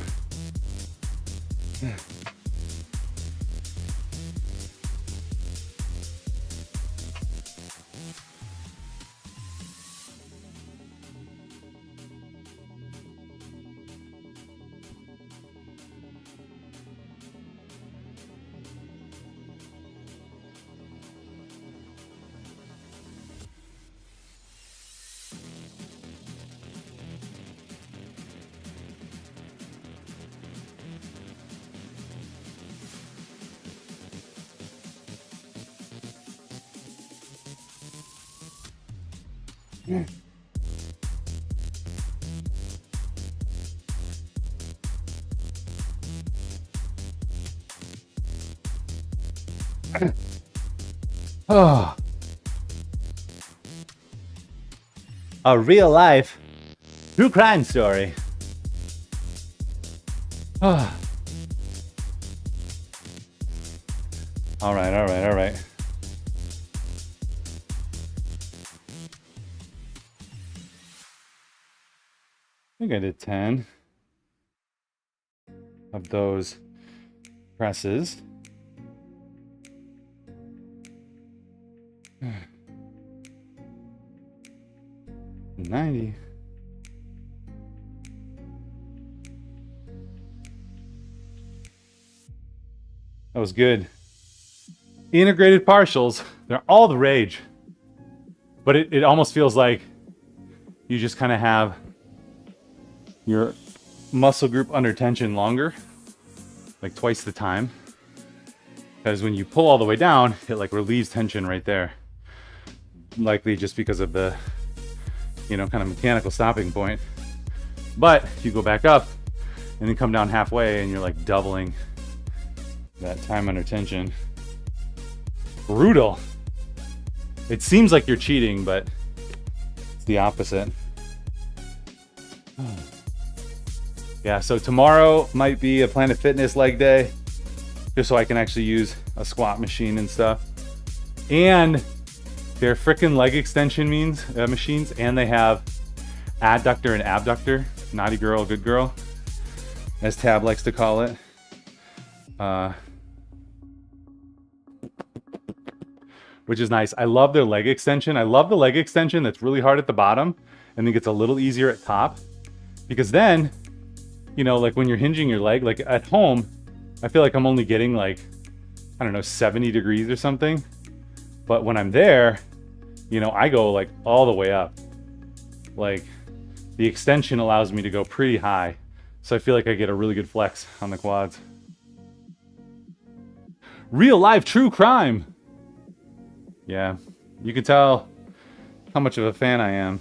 Oh. A real life true crime story. Oh. All right. I think I did 10 of those presses. $90. That was good. Integrated partials, they're all the rage. But it almost feels like you just kind of have your muscle group under tension longer, like twice the time. Because when you pull all the way down, it like relieves tension right there. Likely just because of the, kind of mechanical stopping point. But you go back up and then come down halfway and you're like doubling that time under tension. Brutal. It seems like you're cheating, but it's the opposite. Yeah, so tomorrow might be a Planet Fitness leg day, just so I can actually use a squat machine and stuff. And they're freaking leg extension machines, and they have adductor and abductor, naughty girl, good girl, as Tab likes to call it. Which is nice. I love their leg extension. I love the leg extension that's really hard at the bottom and then gets a little easier at top. Because then, like when you're hinging your leg, like at home, I feel like I'm only getting like, 70 degrees or something. But when I'm there, I go like all the way up. Like the extension allows me to go pretty high. So I feel like I get a really good flex on the quads. Real life true crime. Yeah, you can tell how much of a fan I am.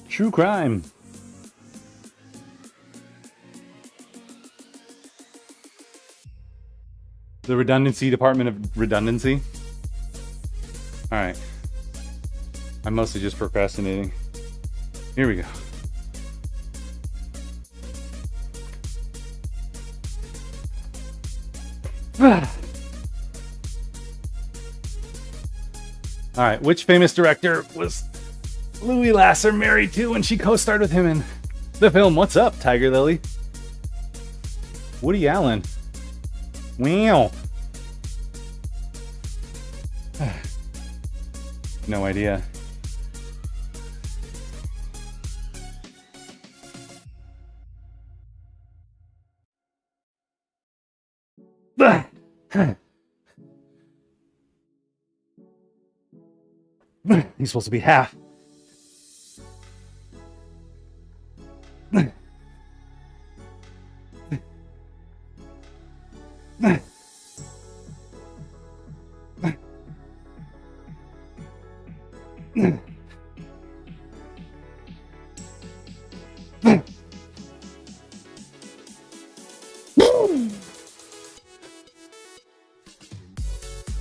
True crime. The redundancy department of redundancy. All right. I'm mostly just procrastinating. Here we go. All right, which famous director was Louis Lasser married to when she co-starred with him in the film What's Up, Tiger Lily? Woody Allen. Wow. No idea. He's supposed to be half.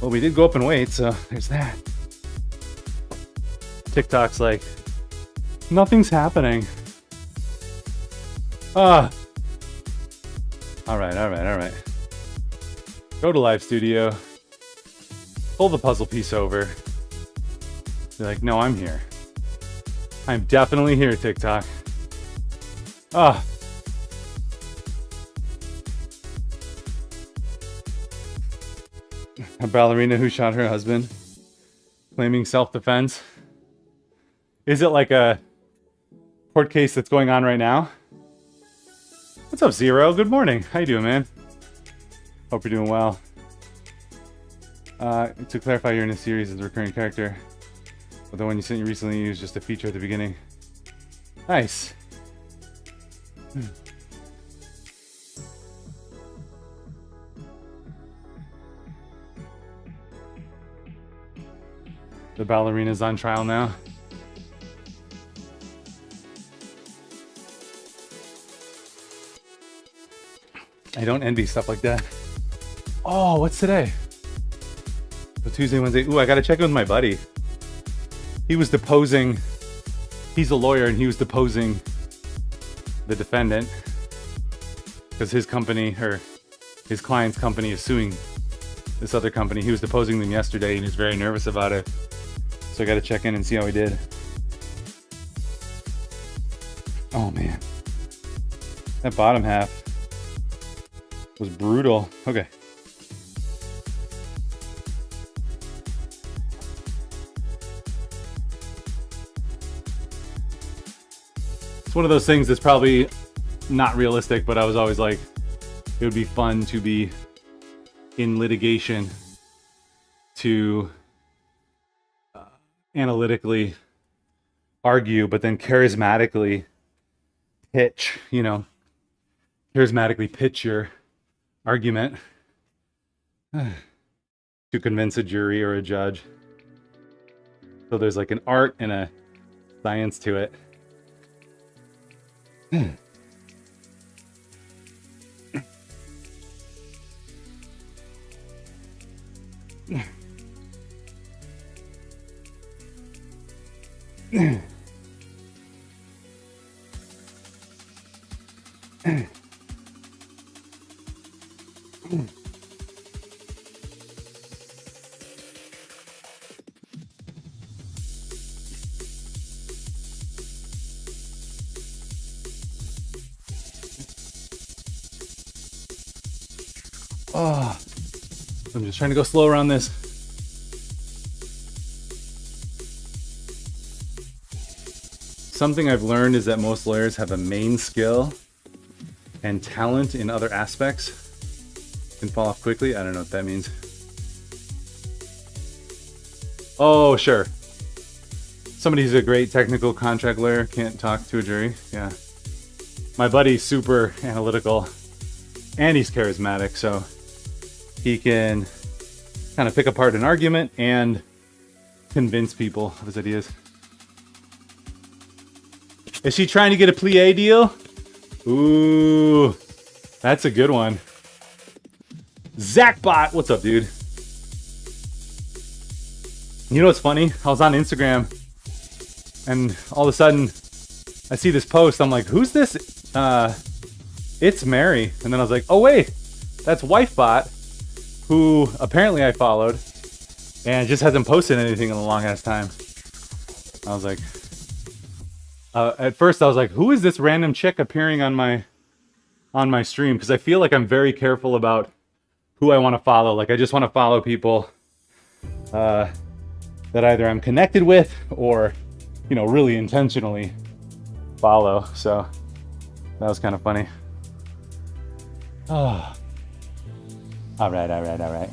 Well, we did go up in weight, so there's that. TikTok's like, nothing's happening. All right. Go to Live Studio. Pull the puzzle piece over. Be like, no, I'm here. I'm definitely here, TikTok. A ballerina who shot her husband, claiming self-defense. Is it like a court case that's going on right now? What's up, Zero? Good morning. How you doing, man? Hope you're doing well. To clarify, you're in a series as a recurring character, but the one you sent you recently used just a feature at the beginning. Nice. The ballerina's on trial now. I don't envy stuff like that. Oh, what's today? So Tuesday, Wednesday. Ooh, I gotta check in with my buddy. He was deposing. He's a lawyer and he was deposing the defendant because his company, or his client's company, is suing this other company. He was deposing them yesterday and he's very nervous about it. So I gotta check in and see how he did. Oh man. That bottom half was brutal. Okay. It's one of those things that's probably not realistic, but I was always like, it would be fun to be in litigation to analytically argue, but then charismatically pitch, charismatically pitch your argument to convince a jury or a judge. So there's like an art and a science to it. Oh, I'm just trying to go slow around this. Something I've learned is that most lawyers have a main skill and talent in other aspects can fall off quickly. I don't know what that means. Oh, sure. Somebody who's a great technical contract lawyer can't talk to a jury. Yeah. My buddy's super analytical and he's charismatic, so he can kind of pick apart an argument and convince people of his ideas. Is she trying to get a plie deal? Ooh, that's a good one. Zachbot, what's up, dude? You know what's funny? I was on Instagram and all of a sudden I see this post. I'm like, who's this? It's Mary. And then I was like, oh wait, that's Wifebot, who apparently I followed and just hasn't posted anything in a long ass time. I was like, at first I was like, who is this random chick appearing on my stream? Because I feel like I'm very careful about who I want to follow. Like I just want to follow people that either I'm connected with or, really intentionally follow. So that was kind of funny. Oh. All right.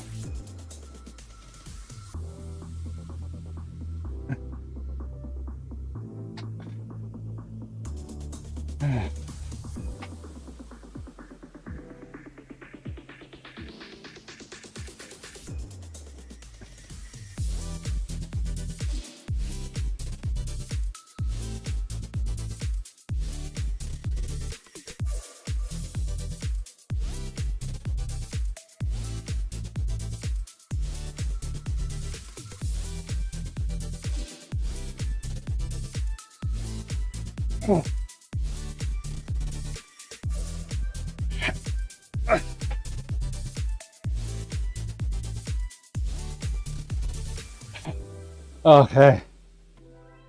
Okay.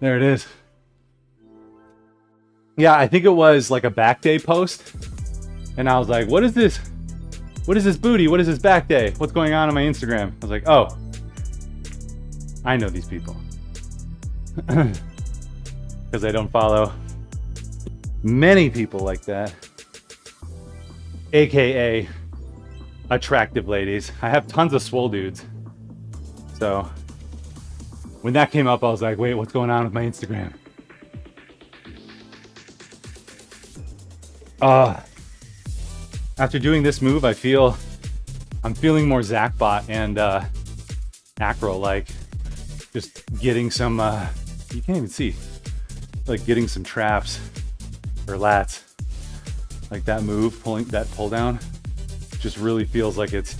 There it is. Yeah, I think it was like a back day post. And I was like, what is this? What is this booty? What is this back day? What's going on my Instagram? I was like, oh, I know these people. Because I don't follow many people like that. AKA attractive ladies. I have tons of swole dudes. So when that came up, I was like, wait, what's going on with my Instagram? After doing this move, I'm feeling more Zachbot and Acro, like just getting some, you can't even see, like getting some traps or lats. Like that move, pulling that pull down, just really feels like it's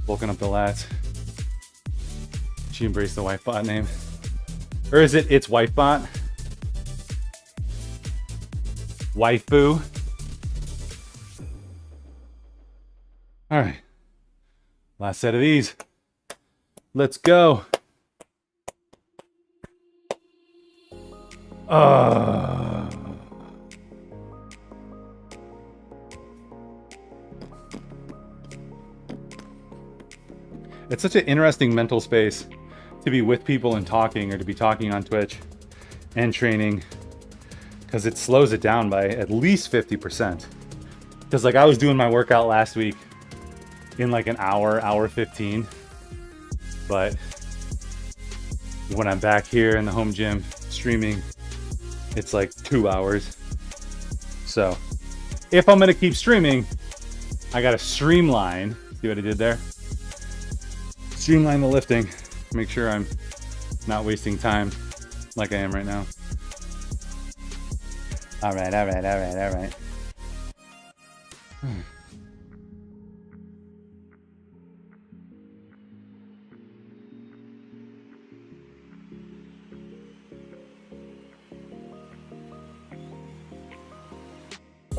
bulking up the lats. She embraced the Wifebot name. Or is it, it's Wifebot? Waifu. All right. Last set of these. Let's go. It's such an interesting mental space to be with people and talking, or to be talking on Twitch and training, because it slows it down by at least 50%. Because like I was doing my workout last week in like an hour 15, but when I'm back here in the home gym streaming, it's like 2 hours. So if I'm gonna keep streaming, I gotta streamline. See what I did there? Streamline the lifting. Make sure I'm not wasting time like I am right now. All right.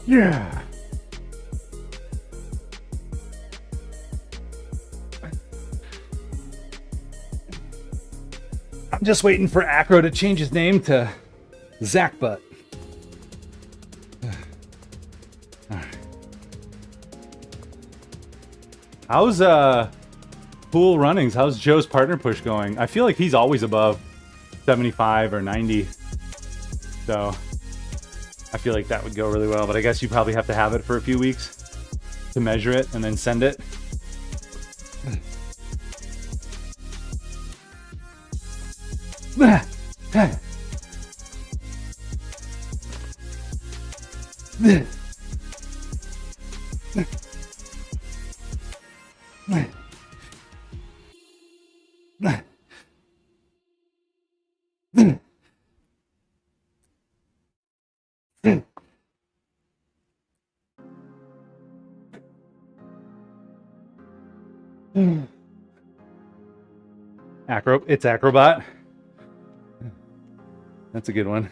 Yeah. I'm just waiting for Acro to change his name to Zachbot. How's Pool Runnings? How's Joe's partner push going? I feel like he's always above 75 or 90. So I feel like that would go really well, but I guess you probably have to have it for a few weeks to measure it and then send it. It's Acrobot. That's a good one.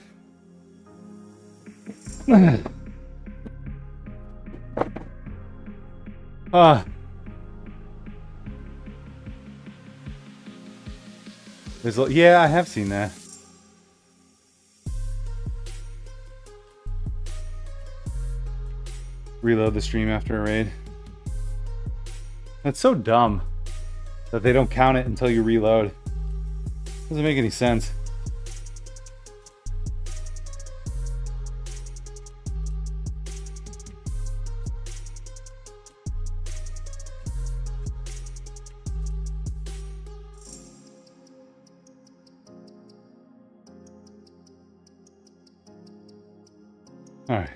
Yeah, I have seen that. Reload the stream after a raid. That's so dumb that they don't count it until you reload. Doesn't make any sense. All right.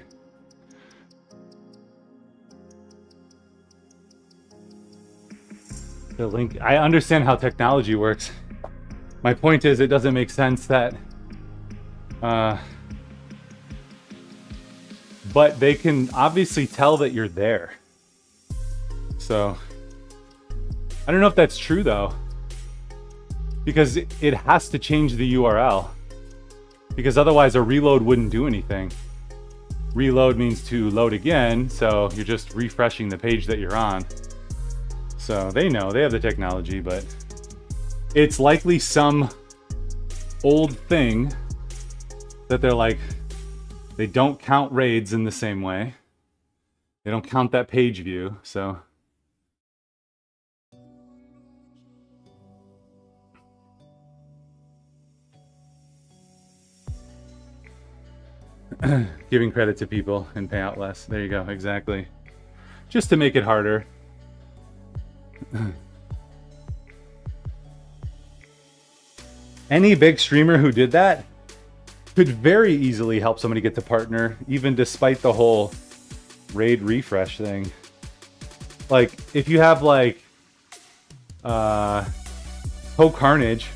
The link. I understand how technology works. My point is, it doesn't make sense that, but they can obviously tell that you're there. So, I don't know if that's true though, because it has to change the URL. because otherwise a reload wouldn't do anything. Reload means to load again, so you're just refreshing the page that you're on. So they know, they have the technology, but it's likely some old thing that they're like, they don't count raids in the same way. They don't count that page view, so. Giving credit to people and pay out less. There you go, exactly. Just to make it harder. Any big streamer who did that could very easily help somebody get to partner, even despite the whole raid refresh thing. Like, if you have like Ho Carnage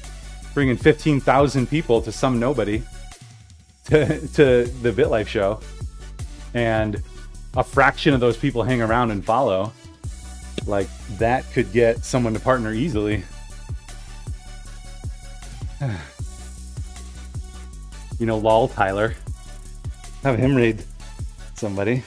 bringing 15,000 people to some nobody to the BitLife show, and a fraction of those people hang around and follow, like, that could get someone to partner easily. You know, lol Tyler. Have him raid somebody.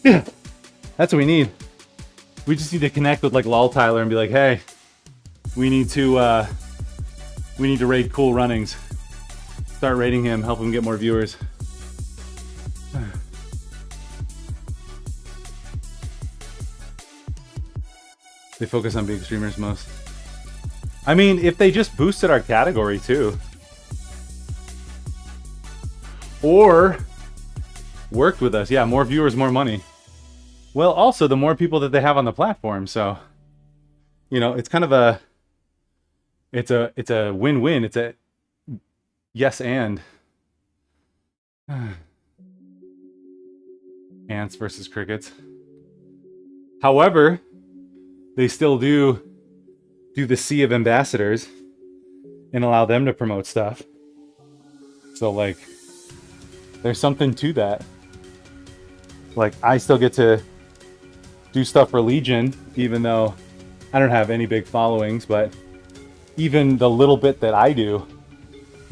Yeah, that's what we need. We just need to connect with like lol Tyler and be like, hey, we need to raid Cool Runnings. Start raiding him, help him get more viewers. They focus on big streamers most. I mean, if they just boosted our category too. Or worked with us. Yeah, more viewers, more money. Well, also the more people that they have on the platform, so you know, it's kind of a it's a win-win. It's a yes and. Ants versus crickets. However, they still do the sea of ambassadors and allow them to promote stuff. So like, there's something to that. Like, I still get to do stuff for Legion, even though I don't have any big followings, but even the little bit that I do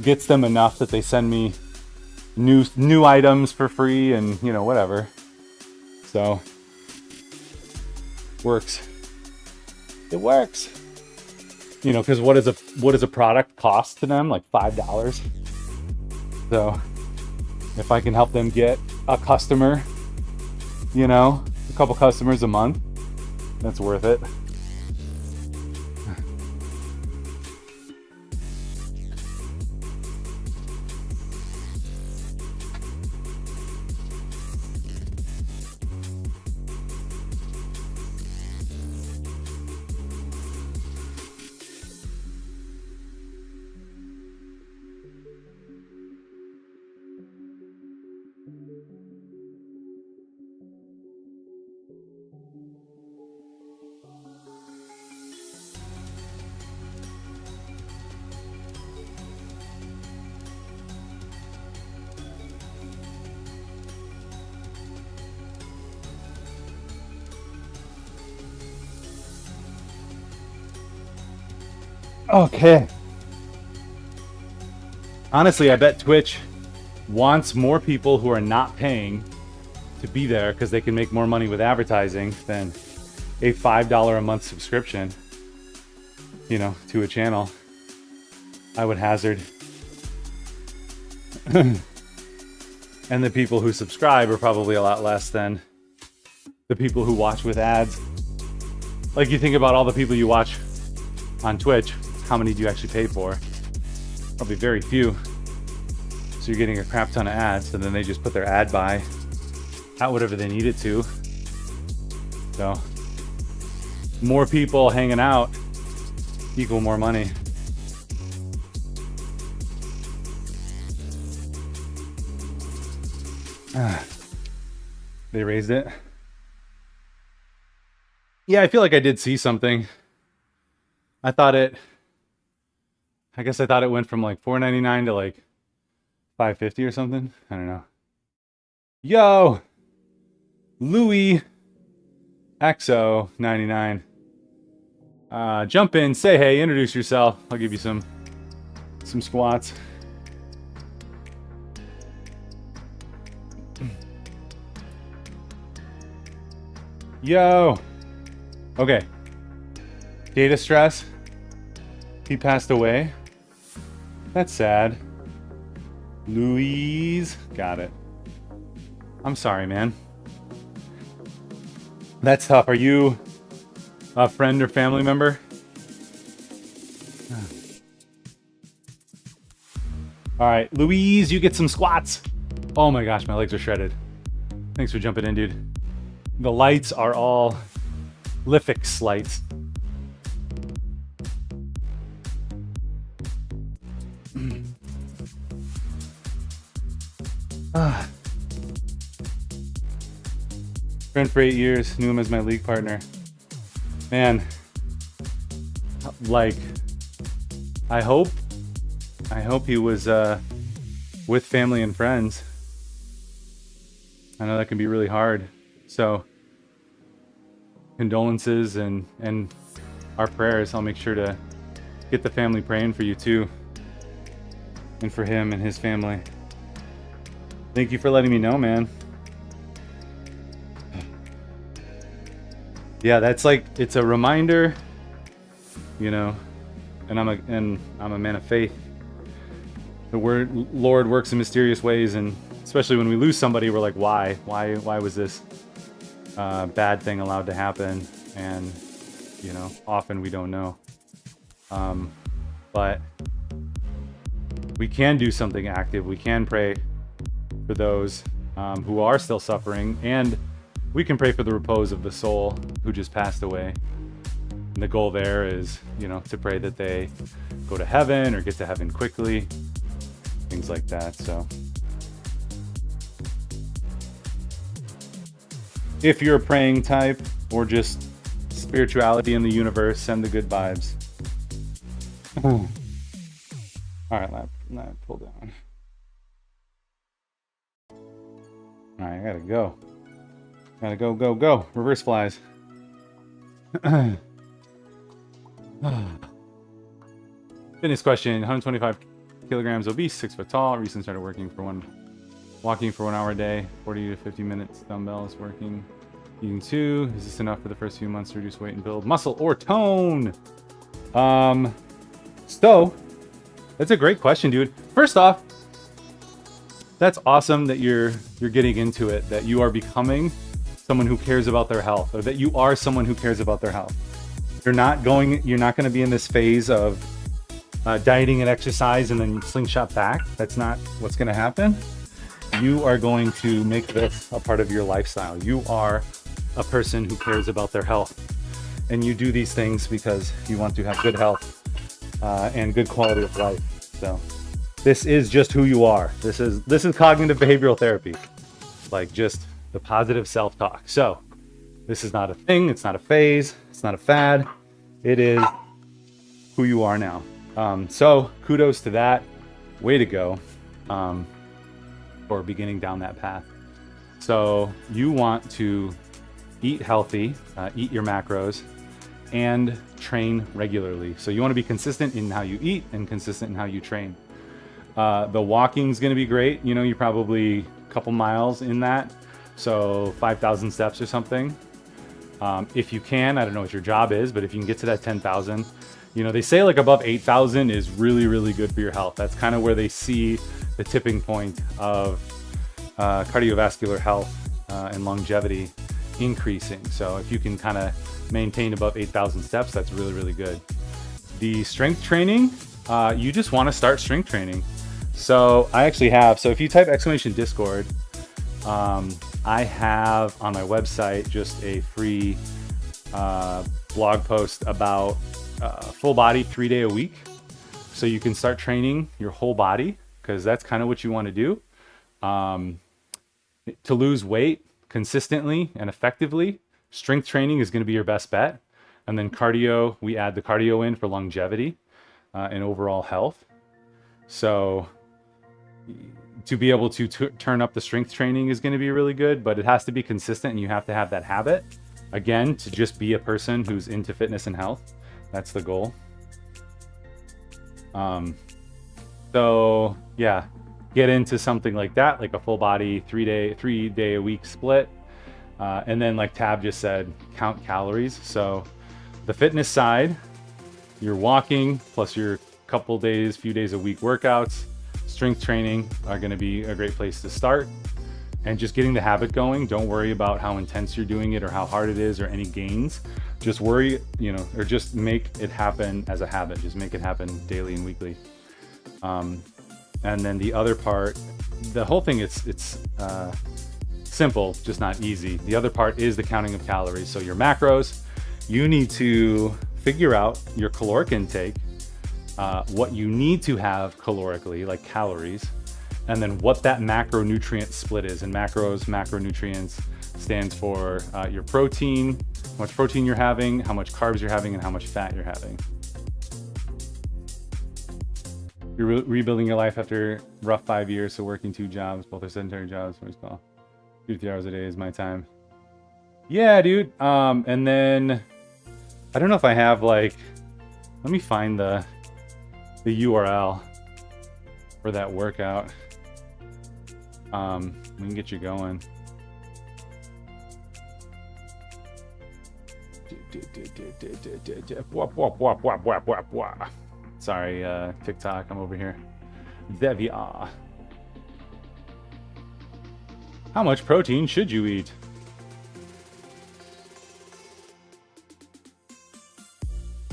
gets them enough that they send me new items for free and, you know, whatever. So, works. It works. You know, because what does a product cost to them? Like $5. So, if I can help them get a customer, you know, a couple customers a month, that's worth it. Okay. Honestly, I bet Twitch wants more people who are not paying to be there because they can make more money with advertising than a $5 a month subscription, you know, to a channel. I would hazard. And the people who subscribe are probably a lot less than the people who watch with ads. Like, you think about all the people you watch on Twitch, how many do you actually pay for? Probably very few. So you're getting a crap ton of ads, and then they just put their ad buy out whatever they need it to. So more people hanging out equal more money. They raised it. Yeah, I feel like I did see something. I thought it went from like $4.99 to like $5.50 or something. I don't know. Yo, Louis XO 99. Jump in, say hey, introduce yourself. I'll give you some squats. Yo. Okay. Data stress. He passed away. That's sad. Louise. Got it. I'm sorry, man. That's tough. Are you a friend or family member? All right, Louise, you get some squats. Oh my gosh, my legs are shredded. Thanks for jumping in, dude. The lights are all Lifix lights. Friend for 8 years, knew him as my league partner. Man, like, I hope he was with family and friends. I know that can be really hard. So, condolences and our prayers. I'll make sure to get the family praying for you too, and for him and his family. Thank you for letting me know, man. Yeah, that's like, it's a reminder, you know, and I'm a man of faith. The Lord works in mysterious ways, and especially when we lose somebody, we're like, why was this bad thing allowed to happen? And, you know, often we don't know. But we can do something active. We can pray for those who are still suffering, and we can pray for the repose of the soul who just passed away. And the goal there is, you know, to pray that they go to heaven or get to heaven quickly, things like that. So if you're a praying type or just spirituality in the universe, send the good vibes. All right, lap pull down. All right, I gotta go. Gotta go. Reverse flies. Fitness question. 125 kilograms obese, 6 foot tall. Recently started walking for 1 hour a day, 40 to 50 minutes dumbbells working. Eating 2. Is this enough for the first few months to reduce weight and build muscle or tone? So that's a great question, dude. First off, that's awesome that you're getting into it, that you are becoming someone who cares about their health, or that you are someone who cares about their health. You're not going to be in this phase of dieting and exercise and then slingshot back. That's not what's going to happen. You are going to make this a part of your lifestyle. You are a person who cares about their health, and you do these things because you want to have good health and good quality of life. So this is just who you are. This is cognitive behavioral therapy, like just the positive self-talk. So this is not a thing. It's not a phase. It's not a fad. It is who you are now. So kudos to that. Way to go for beginning down that path. So you want to eat healthy, eat your macros, and train regularly. So you want to be consistent in how you eat and consistent in how you train. The walking is going to be great. You know, you're probably a couple miles in that. So 5,000 steps or something. If you can, I don't know what your job is, but if you can get to that 10,000, you know, they say like above 8,000 is really, really good for your health. That's kind of where they see the tipping point of cardiovascular health and longevity increasing. So if you can kind of maintain above 8,000 steps, that's really, really good. The strength training, you just want to start strength training. So I actually have, so if you type !Discord, I have on my website just a free blog post about full body 3 day a week. So you can start training your whole body, because that's kind of what you want to do. To lose weight consistently and effectively, strength training is going to be your best bet. And then cardio, we add the cardio in for longevity and overall health. So to be able to turn up the strength training is going to be really good, but it has to be consistent and you have to have that habit. Again, to just be a person who's into fitness and health. That's the goal. So yeah, get into something like that, like a full body 3 day a week split. And then like Tab just said, count calories. So the fitness side, you're walking plus your few days a week workouts, strength training are going to be a great place to start. And just getting the habit going. Don't worry about how intense you're doing it or how hard it is or any gains. Just worry, or just make it happen as a habit. Just make it happen daily and weekly. And then the other part, the whole thing, it's simple, just not easy. The other part is the counting of calories. So your macros, you need to figure out your caloric intake, what you need to have calorically, like calories, and then what that macronutrient split is. And macronutrients stands for your protein, how much protein you're having, how much carbs you're having, and how much fat you're having. You're rebuilding your life after rough 5 years, so working 2 jobs, both are sedentary jobs. First of all, 2 to 3 hours a day is my time. Yeah, dude. And then I don't know if I have let me find the URL for that workout. We can get you going. Sorry, TikTok, I'm over here. There we are. How much protein should you eat?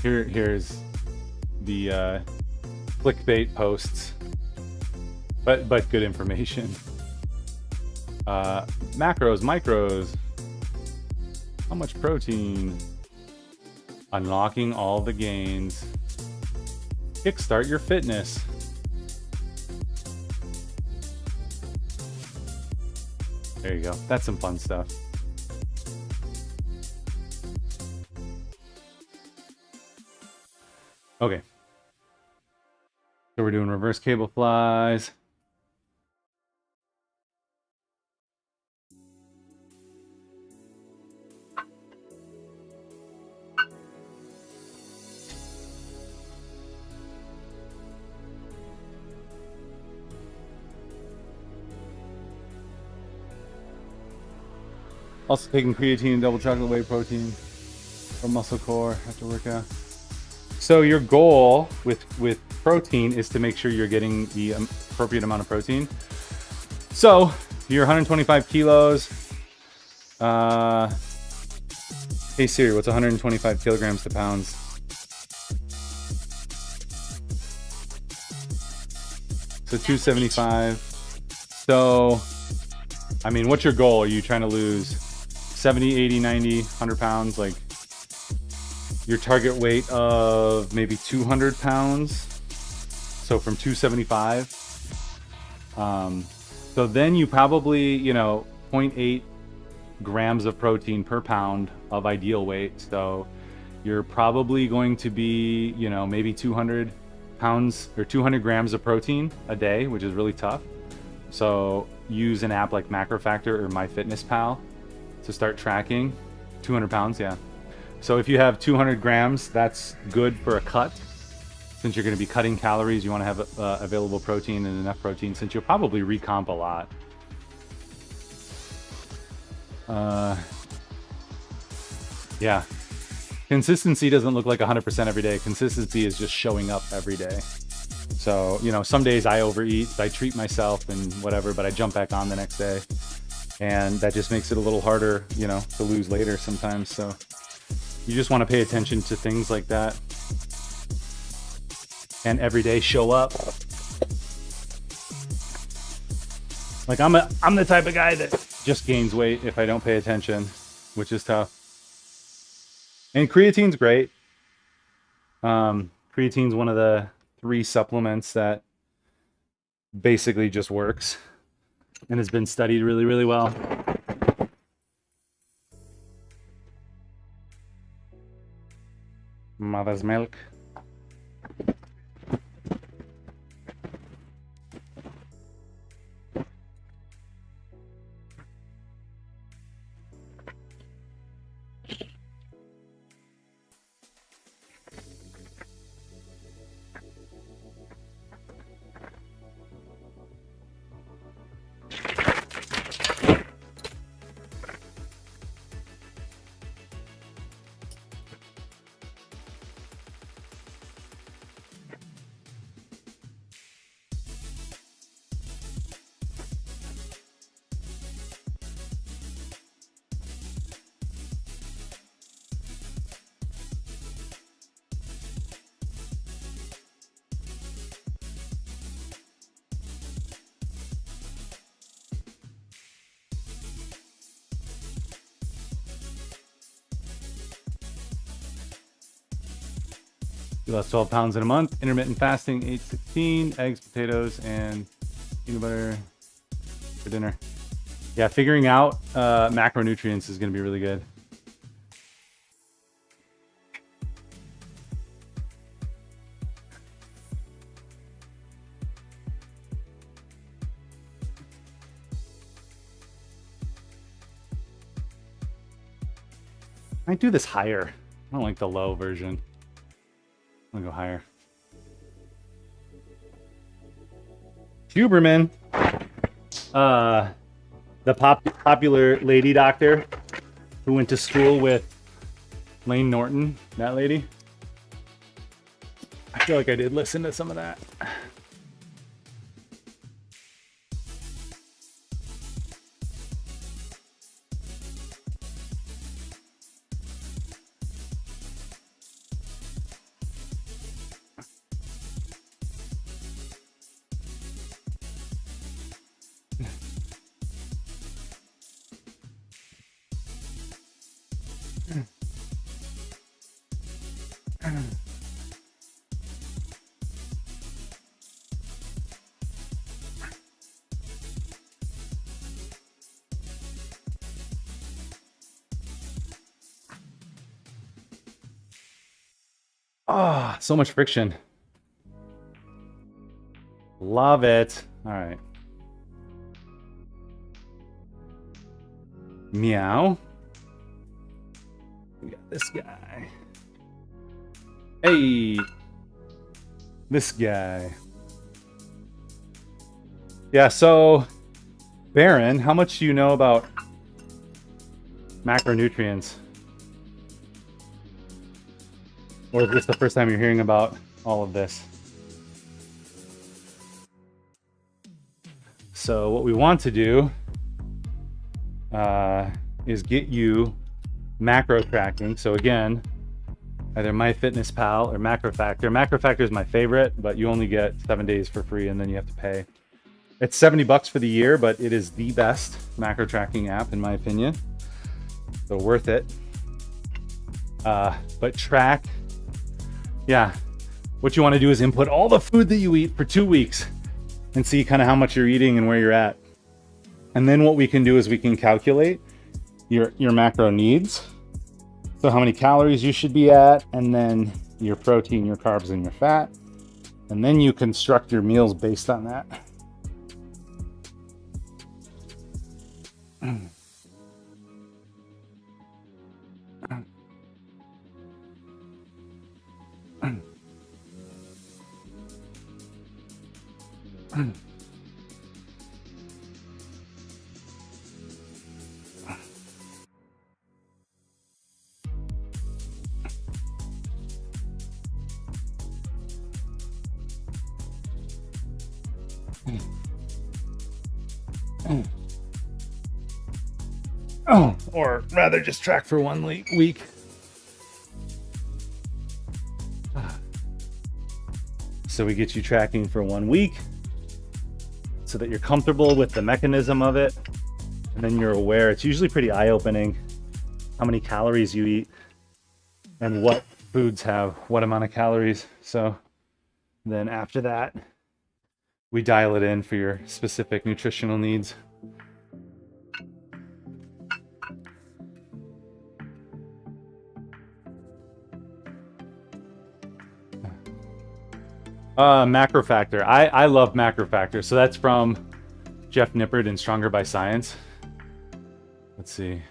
Here's the clickbait posts, but good information. Macros, micros. How much protein? Unlocking all the gains. Kickstart your fitness. There you go. That's some fun stuff. Okay. So we're doing reverse cable flies. Also taking creatine and double chocolate whey protein for muscle core after workout. So your goal with protein is to make sure you're getting the appropriate amount of protein. So you're 125 kilos. Hey Siri, what's 125 kilograms to pounds? So 275. So, I mean, what's your goal? Are you trying to lose 70, 80, 90, 100 pounds? Like your target weight of maybe 200 pounds. So from 275. So then you probably, 0.8 grams of protein per pound of ideal weight. So you're probably going to be, maybe 200 pounds or 200 grams of protein a day, which is really tough. So use an app like MacroFactor or MyFitnessPal to start tracking. 200 pounds, yeah. So if you have 200 grams, that's good for a cut. Since you're going to be cutting calories, you want to have available protein and enough protein, since you'll probably recomp a lot. Yeah. Consistency doesn't look like 100% every day. Consistency is just showing up every day. So, some days I overeat, I treat myself and whatever, but I jump back on the next day. And that just makes it a little harder, to lose later sometimes. So you just want to pay attention to things like that. And every day show up. Like I'm the type of guy that just gains weight if I don't pay attention, which is tough. And creatine's great. Creatine's one of the 3 supplements that basically just works. and has been studied really, really well. Mother's milk. You lost 12 pounds in a month. Intermittent fasting, 8-16, eggs, potatoes, and peanut butter for dinner. Yeah, figuring out macronutrients is going to be really good. I do this higher. I don't like the low version. I'm gonna go higher. Huberman, the popular lady doctor who went to school with Lane Norton, that lady. I feel like I did listen to some of that. Oh, so much friction. Love it. All right. Meow. We got this guy. Hey. This guy. Yeah, so Baron, how much do you know about macronutrients? Or is this the first time you're hearing about all of this? So what we want to do is get you macro tracking. So again, either MyFitnessPal or MacroFactor. MacroFactor is my favorite, but you only get 7 days for free and then you have to pay. It's $70 for the year, but it is the best macro tracking app in my opinion. So worth it. But track, yeah. What you want to do is input all the food that you eat for 2 weeks and see kind of how much you're eating and where you're at. And then what we can do is we can calculate your macro needs. So how many calories you should be at, and then your protein, your carbs, and your fat. And then you construct your meals based on that. Oh, or rather just track for 1 week. So we get you tracking for 1 week so that you're comfortable with the mechanism of it. And then you're aware. It's usually pretty eye-opening how many calories you eat and what foods have what amount of calories. So then after that, we dial it in for your specific nutritional needs. Macro Factor. I love Macro Factor. So that's from Jeff Nippard in Stronger by Science. Let's see.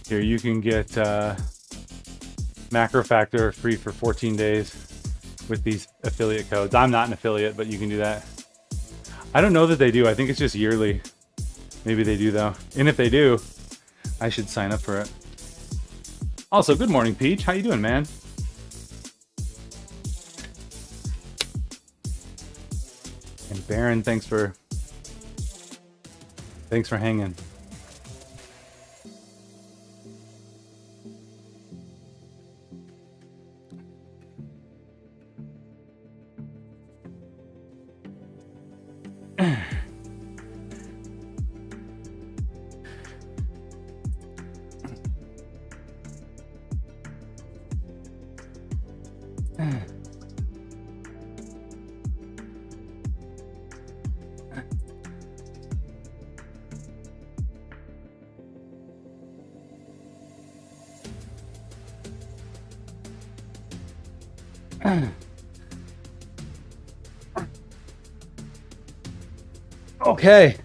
Here, you can get Macro Factor free for 14 days with these affiliate codes. I'm not an affiliate, but you can do that. I don't know that they do. I think it's just yearly. Maybe they do, though. And if they do, I should sign up for it. Also, good morning, Peach. How you doing, man? And Baron, thanks for hanging. Okay.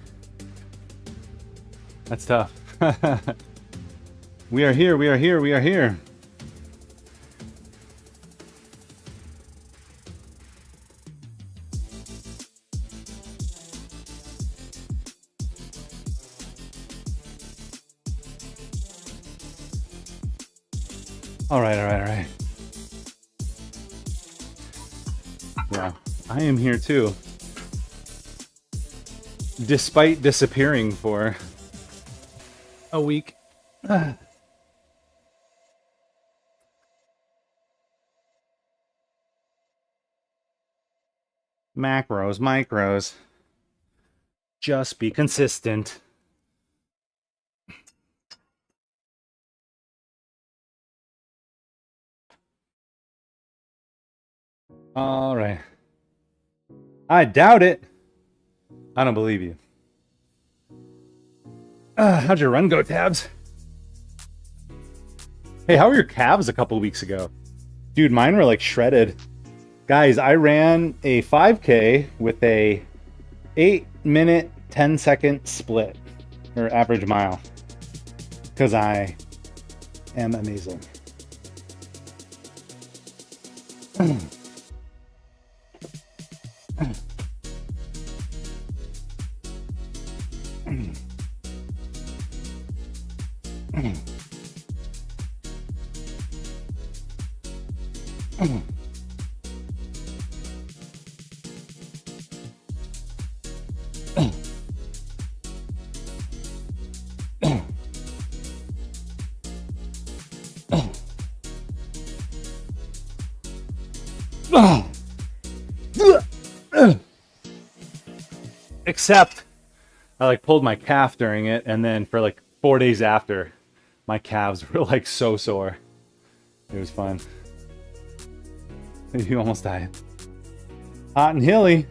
That's tough. We are here, we are here, we are here. All right, all right, all right. Yeah, I am here too. Despite disappearing for a week. Macros, micros. Just be consistent. All right. I doubt it. I don't believe you. How'd your run go, Tabs? Hey, how were your calves a couple weeks ago? Dude, mine were like shredded. Guys, I ran a 5K with a 8-minute, 10-second split, or average mile, because I am amazing. Except I like pulled my calf during it, and then for like 4 days after, my calves were like so sore. It was fun. You almost died. Hot and hilly.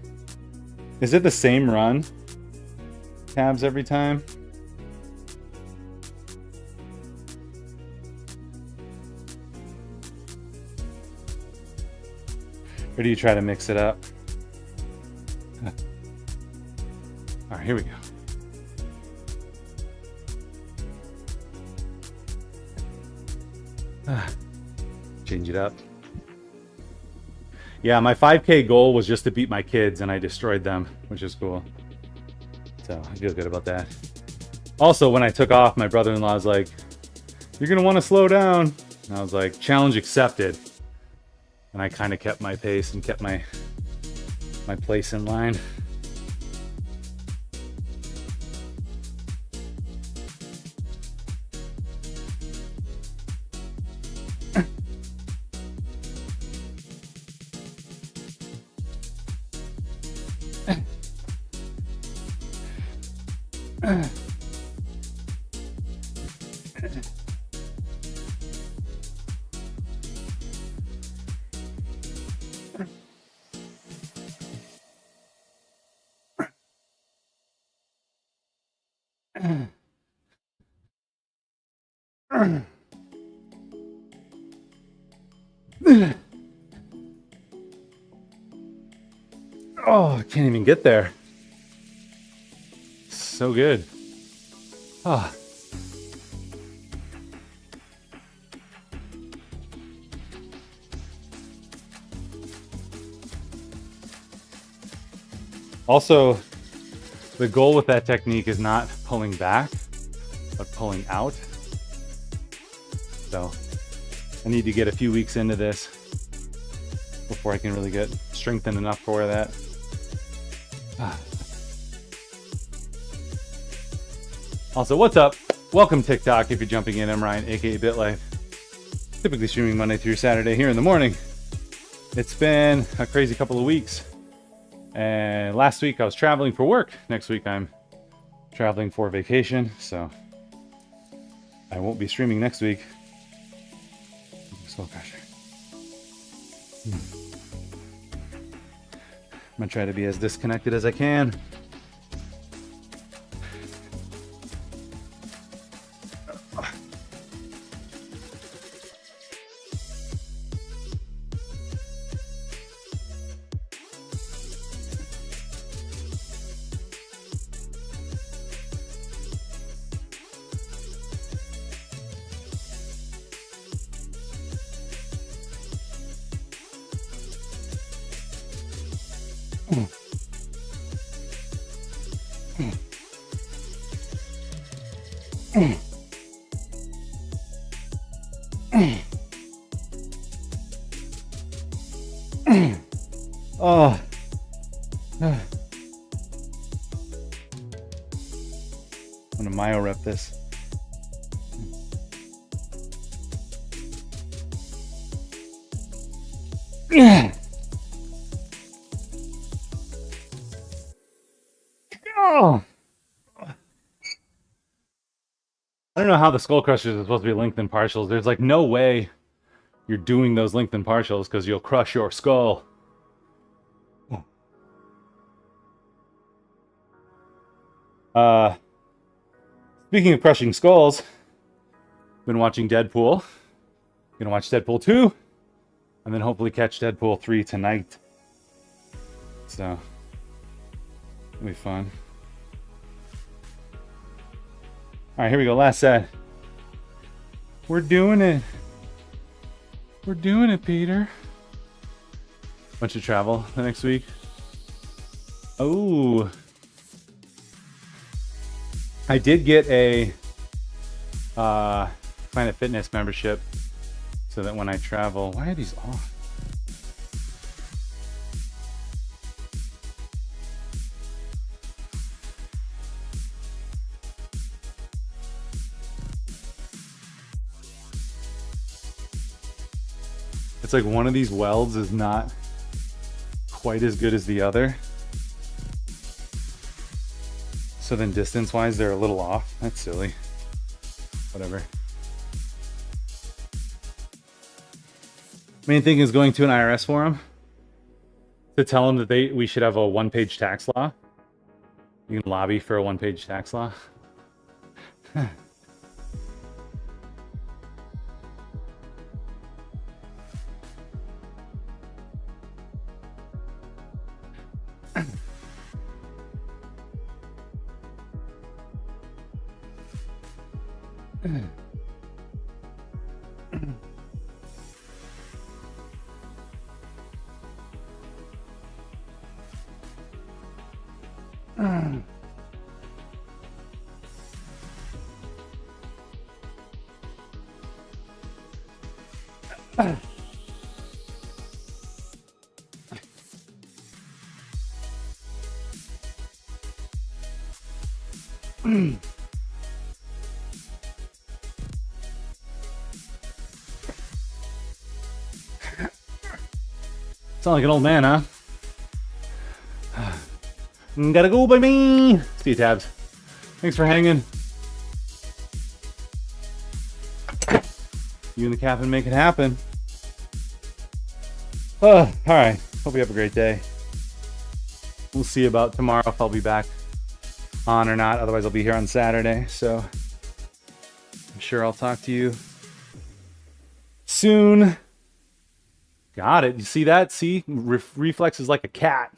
Is it the same run? Calves every time? Or do you try to mix it up? All right, here we go. Change it up. Yeah, my 5K goal was just to beat my kids, and I destroyed them, which is cool. So I feel good about that. Also, when I took off, my brother-in-law was like, "You're gonna want to slow down." And I was like, challenge accepted. And I kind of kept my pace and kept my place in line. Oh, I can't even get there. So good. Oh. Also, the goal with that technique is not pulling back, but pulling out. So I need to get a few weeks into this before I can really get strengthened enough for that. Also, what's up? Welcome TikTok if you're jumping in. I'm Ryan, aka BitLife. Typically streaming Monday through Saturday here in the morning. It's been a crazy couple of weeks. And last week I was traveling for work. Next week I'm traveling for vacation, so I won't be streaming next week. Skull crusher. I'm gonna try to be as disconnected as I can. Oh. I'm gonna myo rep this. Oh. I don't know how the skull crushers are supposed to be lengthened partials. There's like no way you're doing those lengthened partials because you'll crush your skull. Speaking of crushing skulls, been watching Deadpool. Gonna watch Deadpool 2, and then hopefully catch Deadpool 3 tonight. So, it'll be fun. Alright, here we go. Last set. We're doing it. We're doing it, Peter. Bunch of travel the next week. Oh. I did get a Planet Fitness membership so that when I travel... Why are these off? It's like one of these welds is not quite as good as the other. So then distance-wise, they're a little off. That's silly. Whatever. Main thing is going to an IRS forum to tell them that we should have a one-page tax law. You can lobby for a one-page tax law. Sound like an old man, huh? Gotta go, baby. See you, Tabs. Thanks for hanging. You and the captain make it happen. All right. Hope you have a great day. We'll see about tomorrow if I'll be back on or not. Otherwise, I'll be here on Saturday. So I'm sure I'll talk to you soon. Got it. You see that? See? Reflex is like a cat.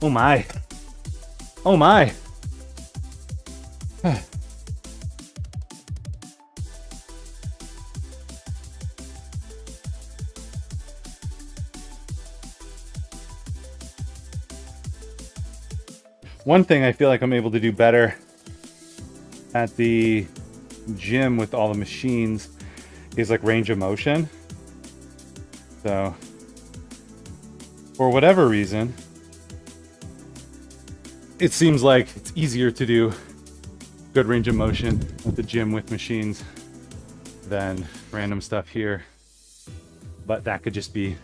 Oh my. Oh my. One thing I feel like I'm able to do better at the gym with all the machines is like range of motion. So for whatever reason, it seems like it's easier to do good range of motion at the gym with machines than random stuff here. But that could just be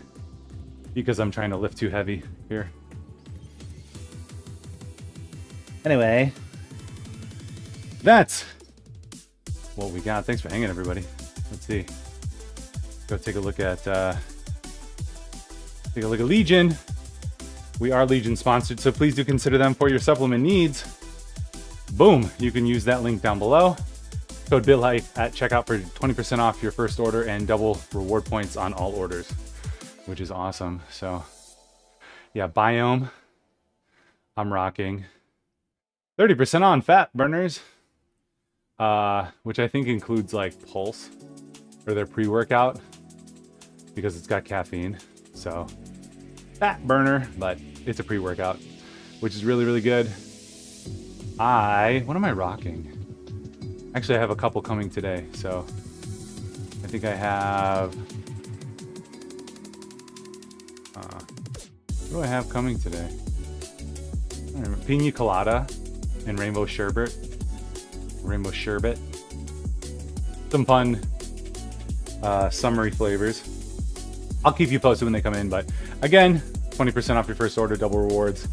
because I'm trying to lift too heavy here. Anyway, that's what we got. Thanks for hanging, everybody. Let's see. Go take a look at Legion. We are Legion sponsored, so please do consider them for your supplement needs. Boom! You can use that link down below. Code BitLife at checkout for 20% off your first order and double reward points on all orders, which is awesome. So, yeah, Biome. I'm rocking 30% on fat burners, which I think includes like Pulse or their pre-workout because it's got caffeine. So fat burner, but it's a pre-workout, which is really, really good. What am I rocking? Actually, I have a couple coming today. So I think I have, what do I have coming today? I don't remember. Pina Colada and Rainbow Sherbet. Some fun summery flavors. I'll keep you posted when they come in, but again, 20% off your first order, double rewards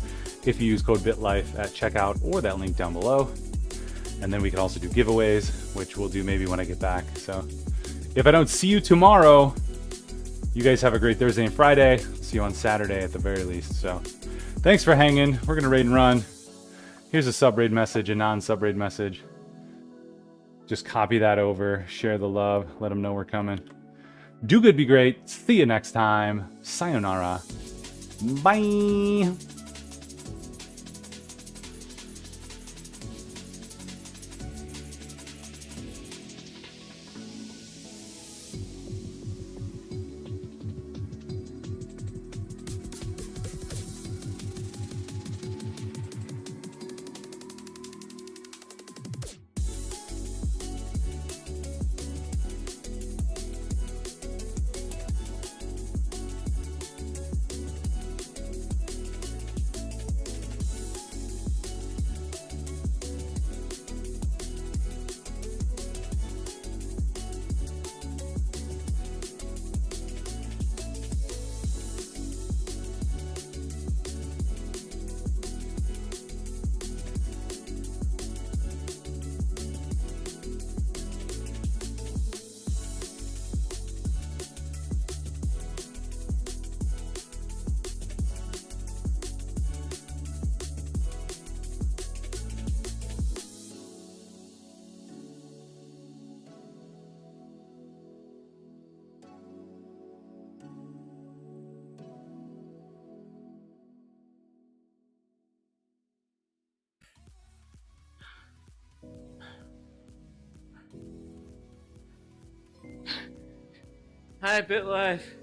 if you use code BitLife at checkout or that link down below. And then we can also do giveaways, which we'll do maybe when I get back. So if I don't see you tomorrow, you guys have a great Thursday and Friday. See you on Saturday at the very least. So thanks for hanging. We're going to raid and run. Here's a sub-raid message, a non-sub-raid message. Just copy that over, share the love, let them know we're coming. Do good, be great. See you next time. Sayonara. Bye. Hi, BitLife.